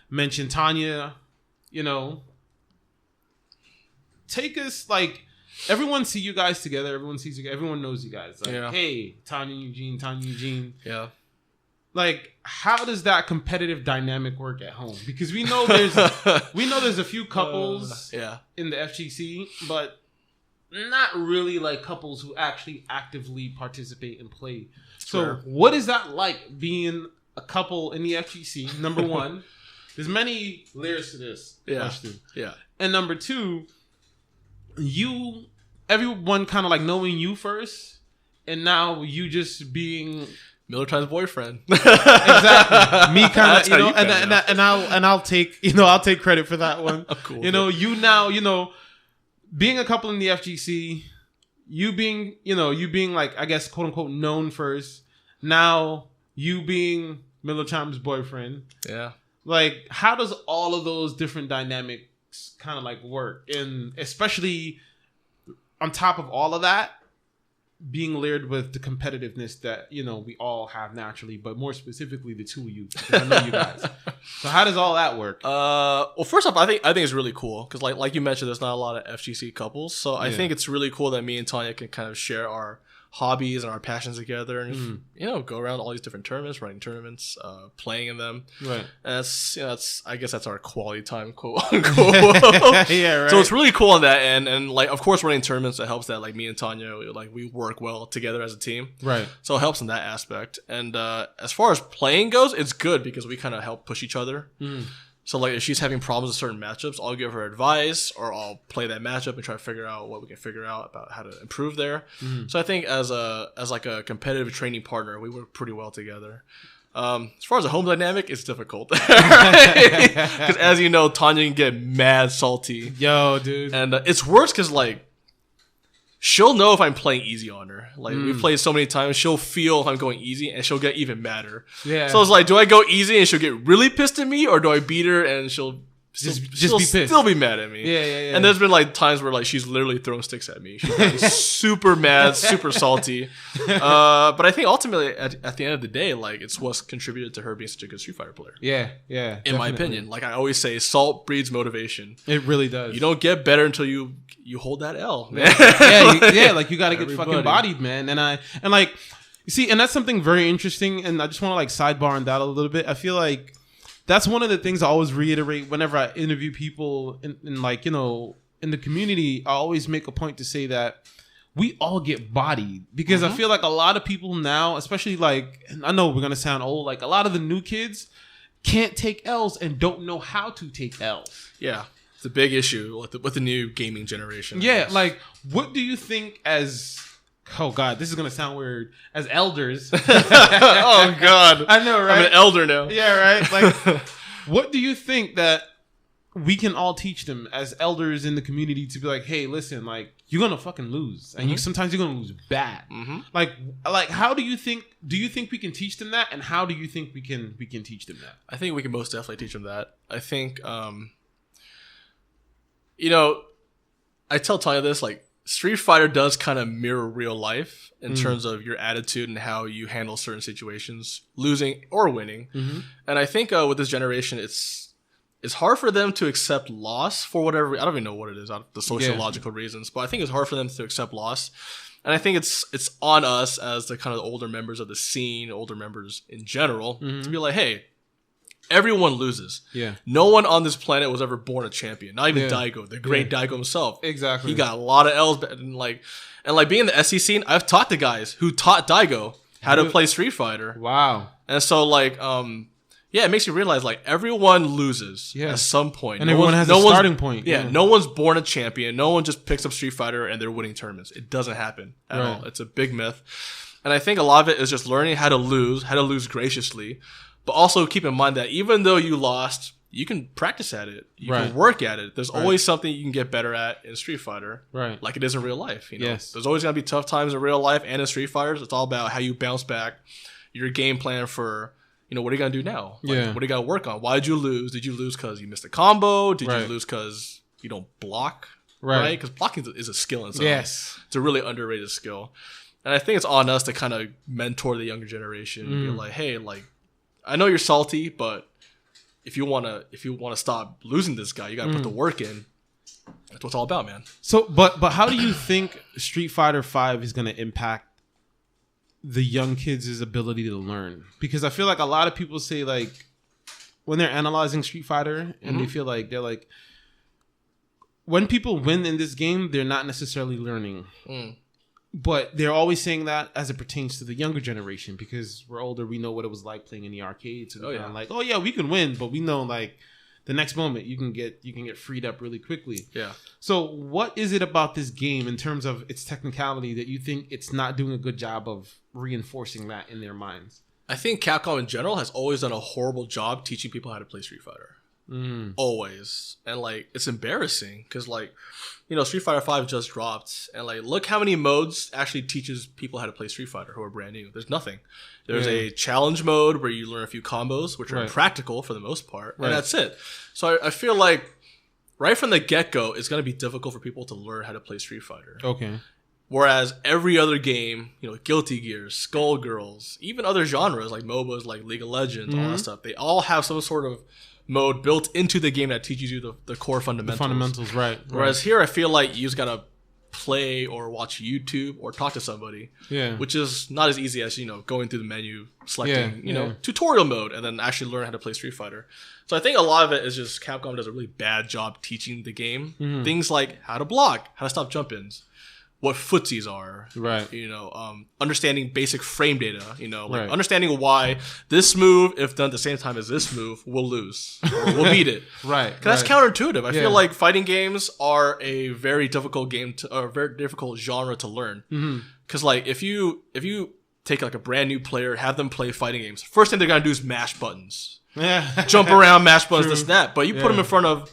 Mentioned Tanya. Take us like. Everyone see you guys together. Everyone knows you guys. Like, hey, Tanya Eugene. Yeah. Like, how does that competitive dynamic work at home? Because we know there's a few couples in the FGC, but not really like couples who actually actively participate and play. So what is that like being a couple in the FGC? Number one, there's many layers to this question. Yeah. And number two, everyone kind of like knowing you first, and now you just being Miller Time's boyfriend. Exactly. Me kind of, and I'll take, I'll take credit for that one. Cool. You now, being a couple in the FGC, you being like, I guess, quote unquote, known first. Now you being Miller Time's boyfriend. Yeah. Like, how does all of those different dynamics kind of like work? And especially on top of all of that, being layered with the competitiveness that we all have naturally, but more specifically the two of you, because I know you guys. So how does all that work? Well, first off, I think it's really cool because like you mentioned, there's not a lot of FGC couples, so I think it's really cool that me and Tanya can kind of share our hobbies and our passions together, and go around all these different tournaments, running tournaments, playing in them. Right. And that's I guess that's our quality time, quote unquote. Yeah, right. So it's really cool on that end, and like of course running tournaments, it helps that like me and Tanya, like we work well together as a team. Right. So it helps in that aspect. And as far as playing goes, it's good because we kind of help push each other. So like if she's having problems with certain matchups, I'll give her advice, or I'll play that matchup and try to figure out what we can figure out about how to improve there. So I think as like a competitive training partner, we work pretty well together. As far as the home dynamic, it's difficult because as you know, Tanya can get mad salty. Yo, dude, and it's worse because like she'll know if I'm playing easy on her. Like we played so many times, she'll feel if I'm going easy, and she'll get even madder. Yeah. So it's like, do I go easy and she'll get really pissed at me, or do I beat her and she'll just be pissed, still be mad at me? Yeah. And there's been like times where like she's literally throwing sticks at me. She's like, super mad, super salty. But I think ultimately at the end of the day, like it's what's contributed to her being such a good Street Fighter player. Yeah. In my opinion, like I always say, salt breeds motivation. It really does. You don't get better until you hold that L, man. Like you got to get fucking bodied, man. And like, you see, and that's something very interesting. And I just want to like sidebar on that a little bit. I feel like that's one of the things I always reiterate whenever I interview people in like, in the community. I always make a point to say that we all get bodied because I feel like a lot of people now, especially like, and I know we're going to sound old, like a lot of the new kids can't take L's and don't know how to take L's. Yeah. It's a big issue with the new gaming generation. Yeah. Like, what do you think as... Oh God, this is gonna sound weird. As elders, oh God, I know, right? I'm an elder now. Yeah, right. Like, what do you think that we can all teach them as elders in the community to be like, hey, listen, like you're gonna fucking lose, and sometimes you're gonna lose bad. Like, how do you think? Do you think we can teach them that, and how do you think we can teach them that? I think we can most definitely teach them that. I think, I tell Tanya this like. Street Fighter does kind of mirror real life in terms of your attitude and how you handle certain situations, losing or winning. And I think with this generation, it's hard for them to accept loss for whatever. I don't even know what it is, the sociological reasons, but I think it's hard for them to accept loss. And I think it's on us as the kind of older members of the scene, older members in general, to be like, hey, everyone loses. Yeah. No one on this planet was ever born a champion. Not even Daigo, the great Daigo himself. Exactly. He got a lot of L's, and being in the SC scene, I've taught the guys who taught Daigo how to play Street Fighter. Wow. And so Yeah, it makes you realize like everyone loses at some point. And everyone has a starting point. Yeah, no one's born a champion. No one just picks up Street Fighter and they're winning tournaments. It doesn't happen at all. It's a big myth. And I think a lot of it is just learning how to lose graciously. But also keep in mind that even though you lost, you can practice at it. You can work at it. There's always something you can get better at in Street Fighter. Right. Like it is in real life. You know? Yes. There's always going to be tough times in real life and in Street Fighters. It's all about how you bounce back, your game plan for, you know, what are you going to do now? Like, what do you got to work on? Why did you lose? Did you lose because you missed a combo? Did you lose because you don't block? Right. Because blocking is a skill in itself. Yes. It's a really underrated skill. And I think it's on us to kind of mentor the younger generation and be like, hey, like, I know you're salty, but if you wanna stop losing this guy, you gotta put the work in. That's what it's all about, man. So, but how do you think Street Fighter V is gonna impact the young kids' ability to learn? Because I feel like a lot of people say like when they're analyzing Street Fighter and they feel like they're like when people win in this game, they're not necessarily learning. But they're always saying that as it pertains to the younger generation because we're older, we know what it was like playing in the arcades. And like, oh yeah, we can win, but we know like the next moment you can get freed up really quickly. Yeah. So what is it about this game in terms of its technicality that you think it's not doing a good job of reinforcing that in their minds? I think Capcom in general has always done a horrible job teaching people how to play Street Fighter. Always. And like it's embarrassing because like, you know, Street Fighter V just dropped and like look how many modes actually teaches people how to play Street Fighter who are brand new. There's nothing. There's a challenge mode where you learn a few combos which are impractical for the most part and that's it. So I feel like right from the get-go it's going to be difficult for people to learn how to play Street Fighter. Okay. Whereas every other game, you know, Guilty Gear, Skullgirls, even other genres like MOBAs, like League of Legends, all that stuff, they all have some sort of mode built into the game that teaches you the core fundamentals. The fundamentals, right. Whereas here, I feel like you just gotta play or watch YouTube or talk to somebody. Yeah. Which is not as easy as, you know, going through the menu, selecting, you know, tutorial mode, and then actually learn how to play Street Fighter. So I think a lot of it is just Capcom does a really bad job teaching the game. Things like how to block, how to stop jump-ins, what footsies are, right? You know, understanding basic frame data, you know, like understanding why this move, if done at the same time as this move, will lose or will beat it, right? Because that's counterintuitive. I feel like fighting games are a very difficult very difficult genre to learn. Because like if you take like a brand new player, have them play fighting games, first thing they're gonna do is mash buttons, jump around, mash buttons, this and that. But you put them in front of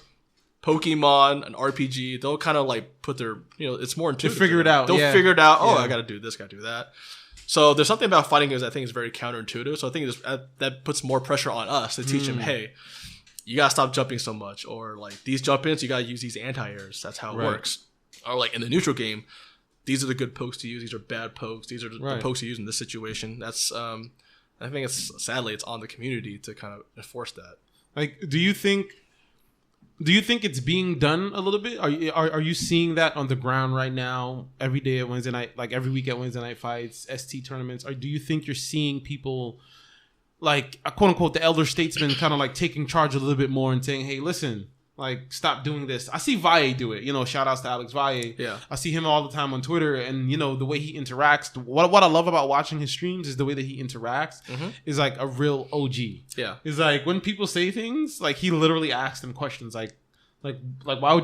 Pokemon, an RPG, they'll kind of like put their, you know, it's more intuitive. They'll figure it out. They'll figure it out. Oh, I got to do this, got to do that. So there's something about fighting games I think is very counterintuitive. So I think that puts more pressure on us to teach them, hey, you got to stop jumping so much. Or like these jump-ins, you got to use these anti-airs. That's how it works. Or like in the neutral game, these are the good pokes to use. These are bad pokes. These are the pokes to use in this situation. That's, I think sadly, it's on the community to kind of enforce that. Like, do you think it's being done a little bit? Are you seeing that on the ground right now? Every day at Wednesday night, like every week at Wednesday night fights, ST tournaments. Or do you think you're seeing people, like quote unquote, the elder statesmen, kind of like taking charge a little bit more and saying, "Hey, listen, like stop doing this." I see Valle do it. You know, shout outs to Alex Valle. Yeah, I see him all the time on Twitter, and you know the way he interacts. What I love about watching his streams is the way that he interacts. Is like a real OG. Yeah, it's like when people say things, like he literally asks them questions, like why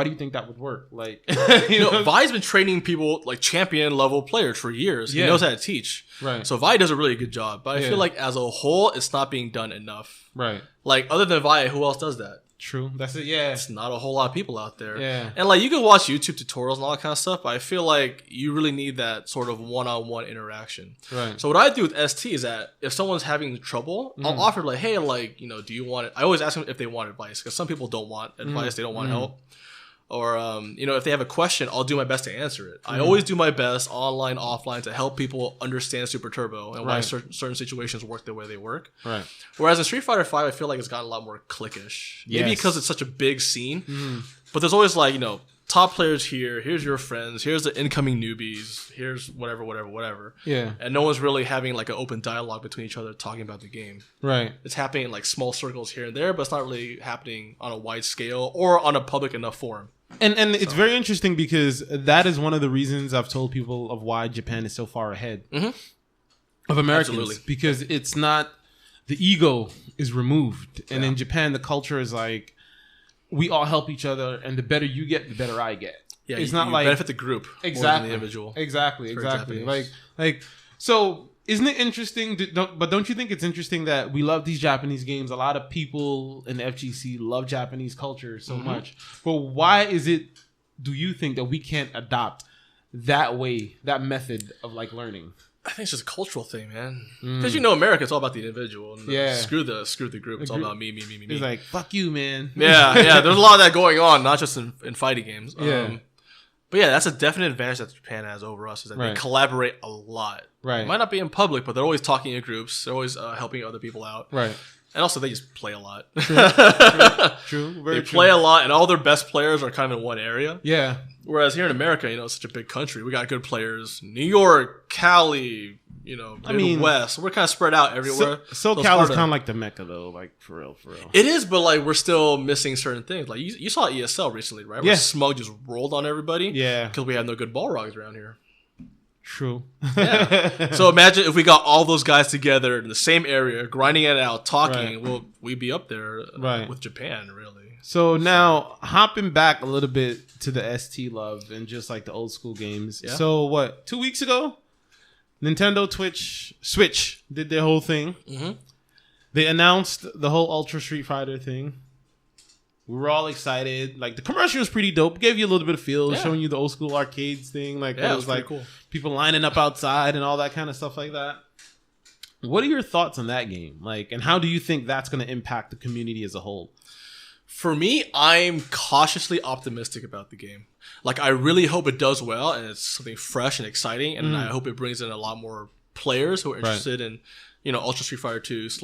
do you think that would work? Like, you know, Vi's been training people like champion level players for years. He knows how to teach. Right. So Vi does a really good job, but I feel like as a whole, it's not being done enough. Right. Like other than Vi, who else does that? True. That's it. Yeah. It's not a whole lot of people out there. Yeah. And like you can watch YouTube tutorials and all that kind of stuff, but I feel like you really need that sort of one-on-one interaction. Right. So what I do with ST is that if someone's having trouble, I'll offer like, hey, like, you know, do you want it? I always ask them if they want advice because some people don't want advice. They don't want help. Or, you know, if they have a question, I'll do my best to answer it. I always do my best online, offline to help people understand Super Turbo and why certain situations work the way they work. Right. Whereas in Street Fighter V, I feel like it's gotten a lot more cliquish. Maybe because it's such a big scene. But there's always like, you know, top players here. Here's your friends. Here's the incoming newbies. Here's whatever. Yeah. And no one's really having like an open dialogue between each other talking about the game. Right. It's happening in like small circles here and there, but it's not really happening on a wide scale or on a public enough forum. And it's very interesting because that is one of the reasons I've told people of why Japan is so far ahead of Americans. Absolutely. Because it's not the ego is removed, and in Japan the culture is like we all help each other, and the better you get, the better I get. Yeah, it's you not like benefit the group more than the individual. Exactly. Like so. Isn't it interesting? But don't you think it's interesting that we love these Japanese games? A lot of people in the FGC love Japanese culture so much. But why is it, do you think, that we can't adopt that way, that method of like learning? I think it's just a cultural thing, man. Because America, it's all about the individual. And screw the group. It's all about me. It's like, fuck you, man. Yeah. There's a lot of that going on, not just in fighting games. Yeah. But yeah, that's a definite advantage that Japan has over us, is that they collaborate a lot. Right. It might not be in public, but they're always talking in groups. They're always helping other people out. Right. And also, they just play a lot. True. They play a lot, and all their best players are kind of in one area. Yeah. Whereas here in America, it's such a big country. We got good players. New York, Cali, Midwest. We're kind of spread out everywhere. SoCal is kind of like the Mecca, though. Like, for real. It is, but like we're still missing certain things. Like you saw ESL recently, right? Where Smug just rolled on everybody. Yeah. Because we have no good Balrogs around here. True. Yeah. So imagine if we got all those guys together in the same area, grinding it out, talking. We'd be up there with Japan, really. So now, hopping back a little bit to the ST love and just like the old school games. Yeah. So what, 2 weeks ago, Nintendo Switch did their whole thing. Mm-hmm. They announced the whole Ultra Street Fighter thing. We were all excited. Like, the commercial was pretty dope. Gave you a little bit of feel, showing you the old school arcades thing. Like, it was like cool. People lining up outside and all that kind of stuff like that. What are your thoughts on that game? Like, and how do you think that's going to impact the community as a whole? For me, I'm cautiously optimistic about the game. Like, I really hope it does well and it's something fresh and exciting. And I hope it brings in a lot more players who are interested in, Ultra Street Fighter 2 /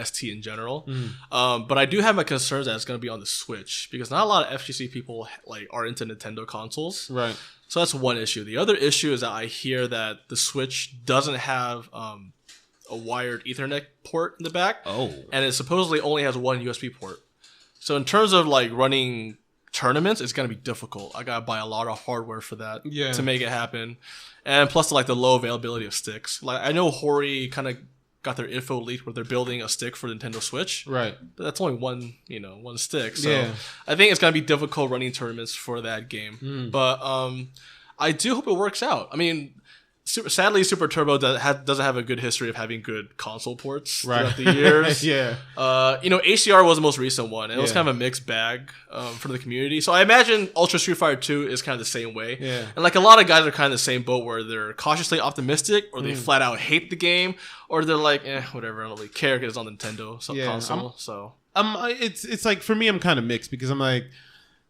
ST in general. But I do have my concerns that it's going to be on the Switch, because not a lot of FGC people like are into Nintendo consoles. Right. So that's one issue. The other issue is that I hear that the Switch doesn't have a wired Ethernet port in the back. Oh. And it supposedly only has one USB port. So in terms of like running tournaments, it's going to be difficult. I got to buy a lot of hardware for that to make it happen. And plus like the low availability of sticks. Like, I know Hori kind of got their info leaked where they're building a stick for Nintendo Switch. Right. But that's only one stick. So I think it's going to be difficult running tournaments for that game. But I do hope it works out. I mean, sadly, Super Turbo doesn't have a good history of having good console ports throughout the years. HCR was the most recent one, and it was kind of a mixed bag for the community. So I imagine Ultra Street Fighter 2 is kind of the same way. Yeah. And like a lot of guys are kind of the same boat, where they're cautiously optimistic, or they flat out hate the game, or they're like, whatever, I don't really care because it's on Nintendo console. It's like, for me, I'm kind of mixed, because I'm like,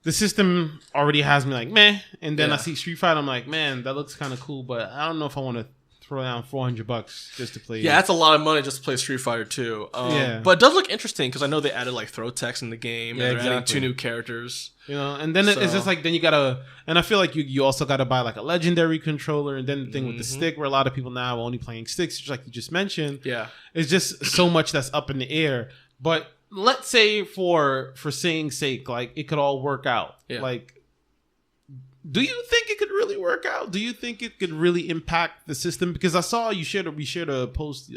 the system already has me like, meh. And then I see Street Fighter, I'm like, man, that looks kind of cool, but I don't know if I want to throw down $400 just to play. Yeah, that's a lot of money just to play Street Fighter 2. But it does look interesting, because I know they added like throw text in the game, and they're adding 2 new characters. And then it's just like, then you gotta, and I feel like you also gotta buy like a legendary controller, and then the thing with the stick, where a lot of people now are only playing sticks, just like you just mentioned. Yeah, it's just so much that's up in the air. But let's say for saying sake, like, it could all work out. Yeah. Like, do you think it could really work out? Do you think it could really impact the system? Because I saw we shared a post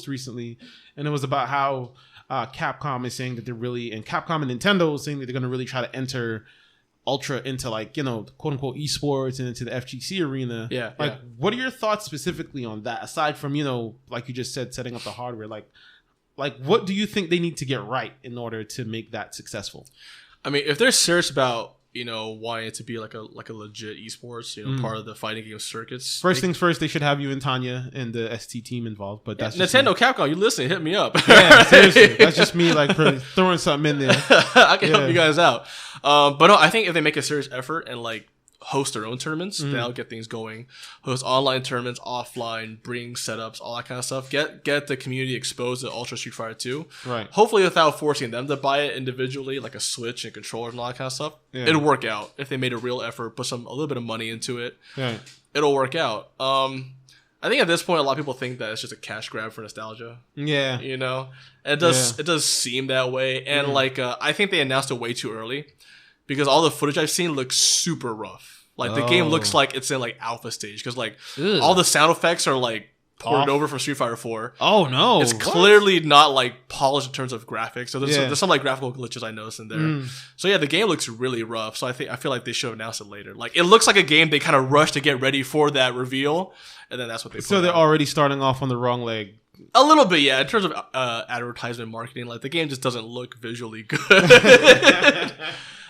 recently, and it was about how Capcom is saying that they're really, and Capcom and Nintendo is saying that they're going to really try to enter Ultra into, like, quote unquote esports and into the FGC arena. Yeah. Like, what are your thoughts specifically on that? Aside from, like you just said, setting up the hardware, like, what do you think they need to get right in order to make that successful? I mean, if they're serious about, wanting it to be like a legit esports, part of the fighting game circuits. First things first, they should have you and Tanya and the ST team involved. But that's Nintendo, Capcom, you listen, hit me up. Yeah, seriously. That's just me, like, throwing something in there. I can help you guys out. But no, I think if they make a serious effort and like host their own tournaments, that'll get things going. Host online tournaments, offline, bring setups, all that kind of stuff. Get the community exposed to Ultra Street Fighter 2. Right. Hopefully without forcing them to buy it individually, like a Switch and controllers and all that kind of stuff. Yeah. It'll work out if they made a real effort, put a little bit of money into it. Right. It'll work out. I think at this point, a lot of people think that it's just a cash grab for nostalgia. Yeah. It does seem that way. And I think they announced it way too early, because all the footage I've seen looks super rough. Like, the game looks like it's in like alpha stage, because like all the sound effects are like ported over from Street Fighter 4. Oh no, it's clearly not like polished in terms of graphics. So there's some like graphical glitches I noticed in there. So yeah, the game looks really rough. So I feel like they should have announced it later. Like it looks like a game they kind of rushed to get ready for that reveal, and then that's what they. So they're already starting off on the wrong leg. A little bit, yeah. In terms of advertisement marketing, like the game just doesn't look visually good.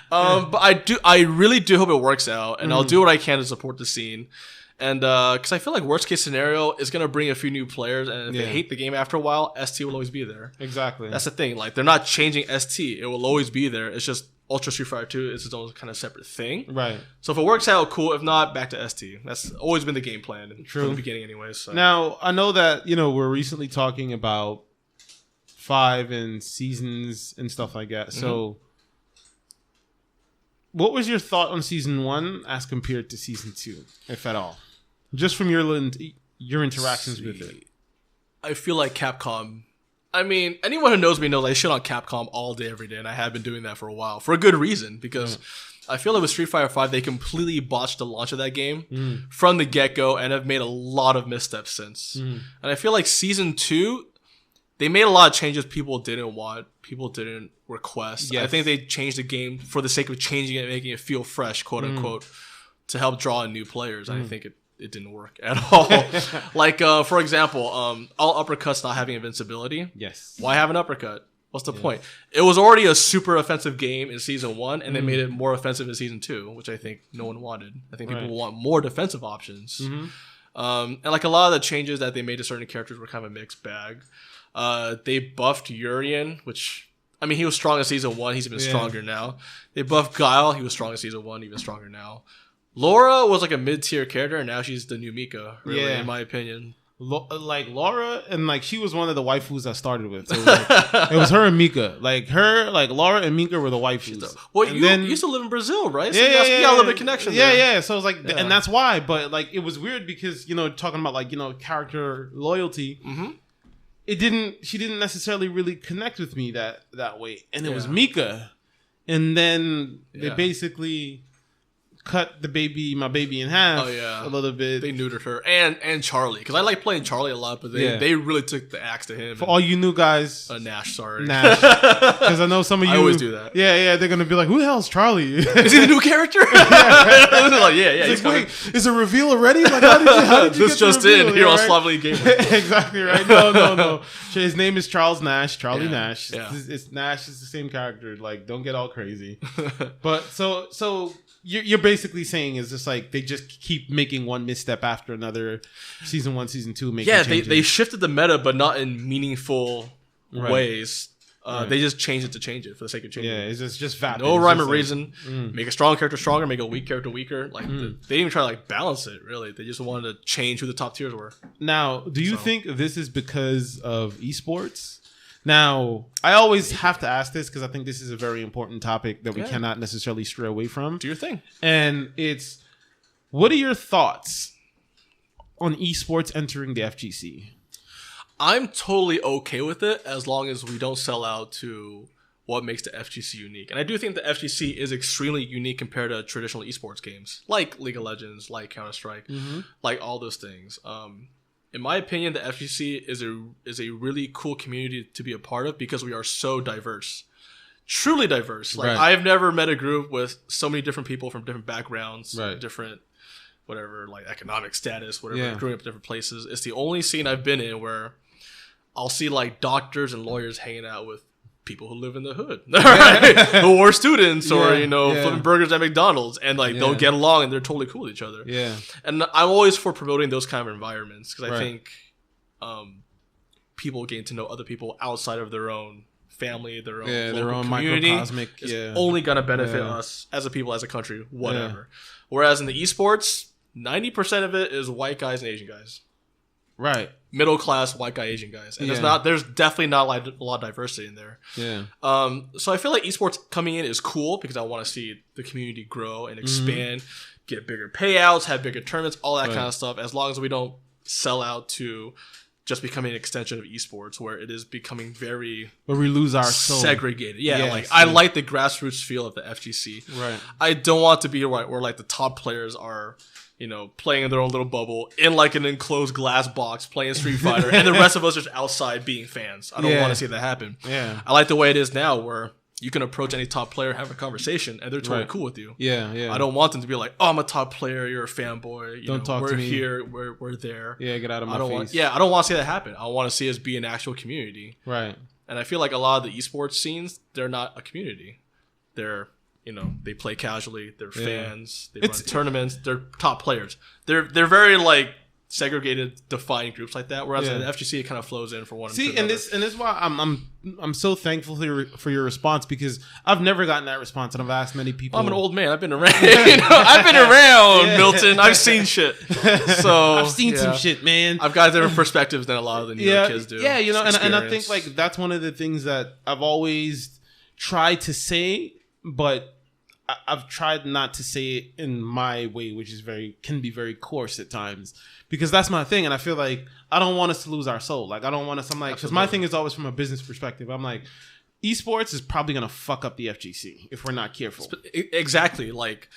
But I really do hope it works out, and I'll do what I can to support the scene. And because I feel like worst case scenario is gonna bring a few new players, and if they hate the game after a while, ST will always be there. Exactly. That's the thing. Like they're not changing ST; it will always be there. It's just Ultra Street Fighter 2 is its own kind of separate thing. Right. So if it works out, cool. If not, back to ST. That's always been the game plan from the beginning, anyways. So. Now I know that we're recently talking about 5 and seasons and stuff like that. So. What was your thought on season 1 as compared to season 2, if at all? Just from your interactions with it. I feel like Capcom. I mean, anyone who knows me knows I shit on Capcom all day, every day, and I have been doing that for a while for a good reason. Because I feel like with Street Fighter 5, they completely botched the launch of that game from the get-go, and have made a lot of missteps since. And I feel like season 2, they made a lot of changes people didn't want, people didn't request. Yes. I think they changed the game for the sake of changing it, making it feel fresh, quote unquote, to help draw in new players. And I think it didn't work at all. Like, for example, all uppercuts not having invincibility. Yes. Why have an uppercut? What's the point? It was already a super offensive game in season 1, and they made it more offensive in season 2, which I think no one wanted. I think people want more defensive options. And like a lot of the changes that they made to certain characters were kind of a mixed bag. They buffed Urien, which, I mean, he was strong in season 1. He's even stronger now. They buffed Guile. He was strong in season 1, even stronger now. Laura was like a mid-tier character, and now she's the new Mika, really, in my opinion. Like Laura, and like she was one of the waifus I started with. So it was her and Mika. Like Laura and Mika were the waifus. Well, you used to live in Brazil, right? So you got a little bit of connection there. Yeah. So it was like, and that's why. But like, it was weird because, talking about like, character loyalty, she didn't necessarily really connect with me that way. And it was Mika. And then they basically cut my baby in half a little bit. They neutered her and Charlie, because I like playing Charlie a lot, but they really took the axe to him. For all you new guys, Nash, sorry, because I know some of you I always do that. Yeah, they're gonna be like, "Who the hell's Charlie? Is he the new character?" Like, he's wait, is a reveal already? Like, how did you this just in here on Slovenly Gamer? Exactly right. No. His name is Charles Nash. Charlie Nash. Yeah. It's Nash is the same character. Like, don't get all crazy. But so. You're basically saying is just like they just keep making one misstep after another, season 1, season 2. They shifted the meta, but not in meaningful ways. They just changed it to change it for the sake of changing. Yeah, it's just vapid. No rhyme or reason. Make a strong character stronger, make a weak character weaker. Like they didn't even try to like balance it. Really, they just wanted to change who the top tiers were. Now, do you think this is because of esports? Now, I always have to ask this because I think this is a very important topic that we cannot necessarily stray away from. Do your thing. And it's, what are your thoughts on esports entering the FGC? I'm totally okay with it as long as we don't sell out to what makes the FGC unique. And I do think the FGC is extremely unique compared to traditional esports games, like League of Legends, like Counter-Strike, like all those things. In my opinion, the FGC is a really cool community to be a part of because we are so diverse. Truly diverse. Like I've never met a group with so many different people from different backgrounds, different whatever, like economic status, whatever, growing up in different places. It's the only scene I've been in where I'll see like doctors and lawyers hanging out with people who live in the hood, who are students or flipping burgers at McDonald's, and like they'll get along and they're totally cool with each other. And I'm always for promoting those kind of environments because I think people getting to know other people outside of their own family, their own community microcosmic is only gonna benefit us as a people, as a country, whatever. Whereas in the esports, 90% of it is white guys and Asian guys. Right. Middle class white guy, Asian guys. And there's definitely not a lot of diversity in there. Yeah. So I feel like esports coming in is cool because I want to see the community grow and expand, get bigger payouts, have bigger tournaments, all that kind of stuff, as long as we don't sell out to just becoming an extension of esports, where it is becoming very where we lose our soul. Segregated. Yeah, Yes, like yes. I like the grassroots feel of the FGC. Right. I don't want to be where like the top players are, you know, playing in their own little bubble in like an enclosed glass box playing Street Fighter, and the rest of us are just outside being fans. I don't want to see that happen. Yeah. I like the way it is now, where you can approach any top player, have a conversation, and they're totally Right. cool with you. Yeah, yeah. I don't want them to be like, "Oh, I'm a top player. You're a fanboy. Don't talk we're to me." here. We're there." Yeah, get out of my I don't face. want. I don't want to see that happen. I want to see us be an actual community. Right. And I feel like a lot of the esports scenes, they're not a community. They're, you know, they play casually. They're fans. They run tournaments. They're top players. They're very like segregated, defined groups like that. Whereas in the FGC, it kind of flows in for one. See, and this is why I'm so thankful for your response, because I've never gotten that response, and I've asked many people. I'm an old man. I've been around. I've been around, Milton. I've seen shit. So I've seen some shit, man. I've got different perspectives than a lot of the newer kids do. Yeah, you know, and I think like that's one of the things that I've always tried to say, but I've tried not to say it in my way, which is can be very coarse at times, because that's my thing. And I feel like I don't want us to lose our soul. Like I don't want us, I'm like, because my thing is always from a business perspective. I'm like, esports is probably going to fuck up the FGC if we're not careful. Exactly. Like,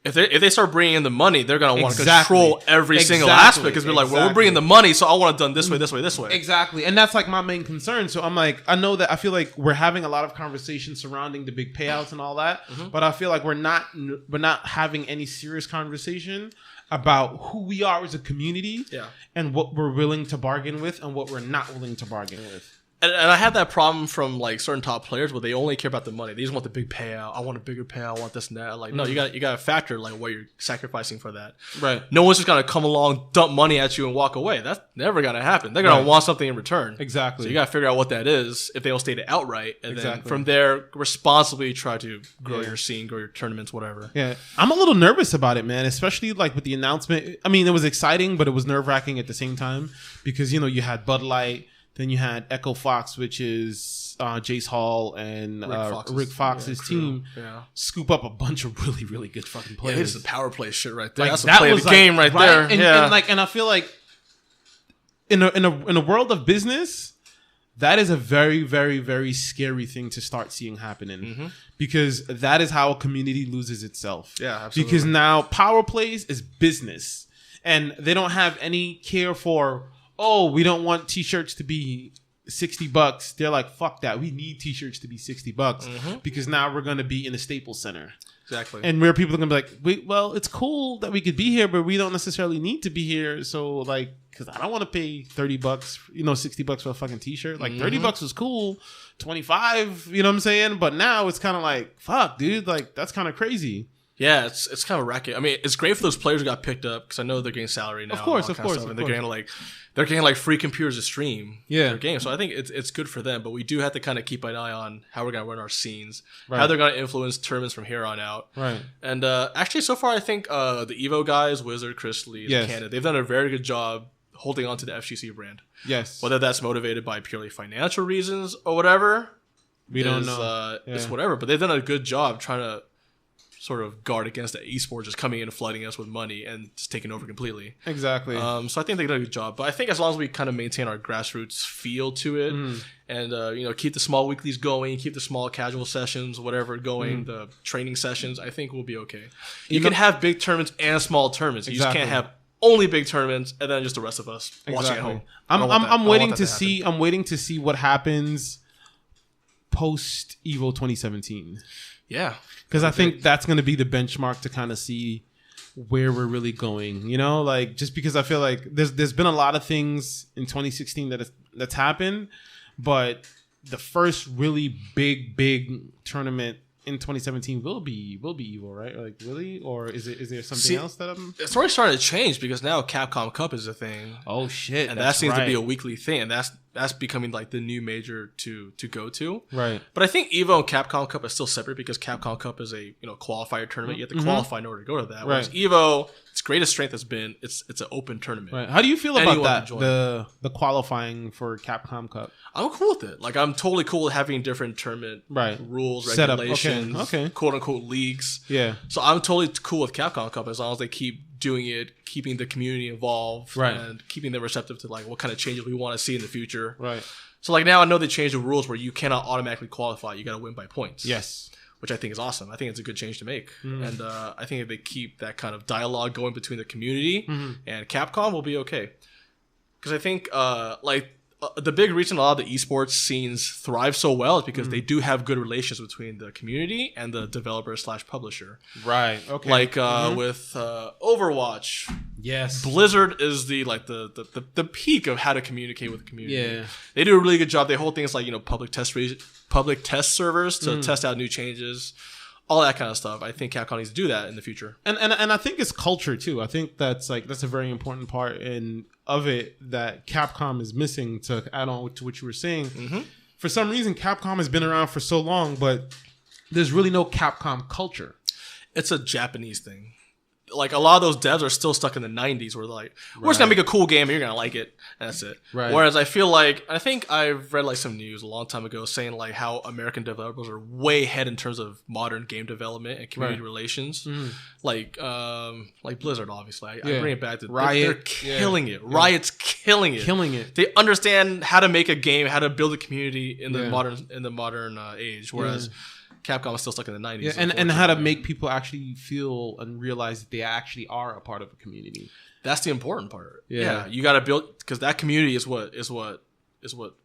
if they start bringing in the money, they're going to want to control every single aspect, because we're like, well, we're bringing the money, so I want it done this way, this way, this way. Exactly. And that's like my main concern. So I'm like, I know that I feel like we're having a lot of conversations surrounding the big payouts and all that, but I feel like we're not having any serious conversation about who we are as a community and what we're willing to bargain with and what we're not willing to bargain with. And I have that problem from like certain top players where they only care about the money. They just want the big payout. I want a bigger payout. I want this and that. Like, no, you got to factor like what you're sacrificing for that. Right. No one's just gonna come along, dump money at you, and walk away. That's never gonna happen. They're gonna want something in return. Exactly. So you got to figure out what that is if they don't state it outright, and then from there responsibly try to grow your scene, grow your tournaments, whatever. Yeah, I'm a little nervous about it, man. Especially like with the announcement. I mean, it was exciting, but it was nerve-wracking at the same time, because you know you had Bud Light. Then you had Echo Fox, which is Jace Hall and Rick Fox's team, scoop up a bunch of really, really good fucking players. Yeah, it's the power play shit right there. Like, that's the play of the game right there. And I feel like in a world of business, that is a very, very, very scary thing to start seeing happening, because that is how a community loses itself. Yeah, absolutely. Because now power plays is business, and they don't have any care for, oh, we don't want t-shirts to be $60. They're like, fuck that. We need t-shirts to be $60 because now we're going to be in the Staples Center. Exactly. And where people are going to be like, wait, well, it's cool that we could be here, but we don't necessarily need to be here. So like, because I don't want to pay $30, you know, $60 for a fucking t-shirt. Like $30 was cool. 25, you know what I'm saying? But now it's kind of like, fuck, dude, like that's kind of crazy. Yeah, it's kind of racket. I mean, it's great for those players who got picked up, because I know they're getting salary now. Of course. And they're getting like free computers to stream their game. So I think it's good for them. But we do have to kind of keep an eye on how we're gonna run our scenes, how they're gonna influence tournaments from here on out. Right. And actually, so far, I think the Evo guys, Wizard, Chris Lee, Canada, they've done a very good job holding on to the FGC brand. Yes. Whether that's motivated by purely financial reasons or whatever, we don't know. It's whatever. But they've done a good job trying to sort of guard against the esports just coming in and flooding us with money and just taking over completely. Exactly. So I think they did a good job. But I think as long as we kind of maintain our grassroots feel to it, and you know, keep the small weeklies going, keep the small casual sessions, whatever going, the training sessions, I think we'll be okay. You can have big tournaments and small tournaments. You just can't have only big tournaments and then just the rest of us watching at home. I'm waiting to see. I'm waiting to see what happens post Evo 2017. Yeah. Because I think that's going to be the benchmark to kind of see where we're really going, you know, like just because I feel like there's been a lot of things in 2016 that's happened, but the first really big tournament in 2017 will be Evo, right? Like really, or is there something else that it's already starting to change, because now Capcom Cup is a thing. Oh shit, and that seems to be a weekly thing, and that's becoming like the new major to go to. Right. But I think Evo and Capcom Cup are still separate, because Capcom Cup is a qualifier tournament. You have to qualify in order to go to that. Whereas Evo, its greatest strength has been it's an open tournament. Right. How do you feel about that? The qualifying for Capcom Cup. I'm cool with it. Like, I'm totally cool with having different tournament rules, regulations, quote unquote leagues. Yeah. So I'm totally cool with Capcom Cup as long as they keep doing it, keeping the community involved, and keeping them receptive to like what kind of changes we want to see in the future. Right. So like now I know they changed the rules where you cannot automatically qualify. You got to win by points. Yes. Which I think is awesome. I think it's a good change to make. And I think if they keep that kind of dialogue going between the community and Capcom, will be okay. Because I think the big reason a lot of the esports scenes thrive so well is because they do have good relations between the community and the developer / publisher. Right. Okay. Like with Overwatch. Yes. Blizzard is the peak of how to communicate with the community. Yeah. They do a really good job. They hold things like, public test servers to test out new changes, all that kind of stuff. I think Capcom needs to do that in the future. And I think it's culture too. I think that's a very important part of it that Capcom is missing, to add on to what you were saying. For some reason, Capcom has been around for so long, but there's really no Capcom culture. It's a Japanese thing. Like a lot of those devs are still stuck in the 90s where they're like, we're just gonna make a cool game and you're gonna like it, and that's it. Right. Whereas I think I've read like some news a long time ago saying like how American developers are way ahead in terms of modern game development and community relations. Like Blizzard, obviously. I bring it back to Riot. They're killing it. Riot's killing it. They understand how to make a game, how to build a community in the modern age. Whereas Capcom is still stuck in the 90s. Yeah, and how to make people actually feel and realize that they actually are a part of a community. That's the important part. Yeah, you got to build, because that community is what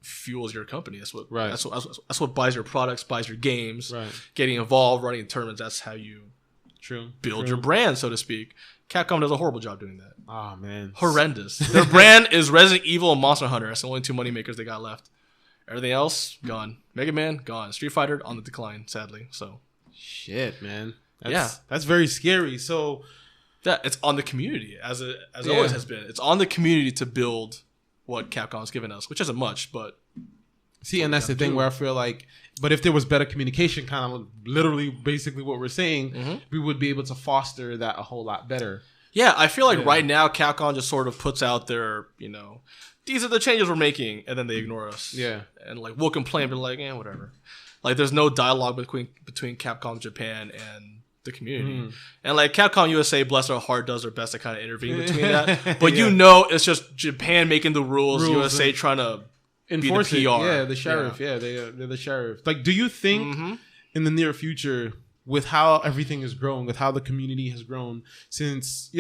fuels your company. That's what buys your products, buys your games. Right. Getting involved, running tournaments. That's how you build your brand, so to speak. Capcom does a horrible job doing that. Oh man, horrendous. Their brand is Resident Evil and Monster Hunter. That's the only two money makers they got left. Everything else, gone. Mega Man, gone. Street Fighter, on the decline, sadly. So, shit, man. That's very scary. So, it's on the community, as it always has been. It's on the community to build what Capcom's given us, which isn't much, but... See, and that's the thing where I feel like... But if there was better communication, kind of literally basically what we're saying, we would be able to foster that a whole lot better. Yeah, I feel like right now, Capcom just sort of puts out their, these are the changes we're making, and then they ignore us. Yeah. And like we'll complain, but like, whatever. Like there's no dialogue between Capcom Japan and the community. And like Capcom USA, bless their heart, does their best to kind of intervene between that. But it's just Japan making the rules USA trying to enforce be the PR. The sheriff. Yeah, they're the sheriff. Like, do you think in the near future, with how everything is growing, with how the community has grown, since,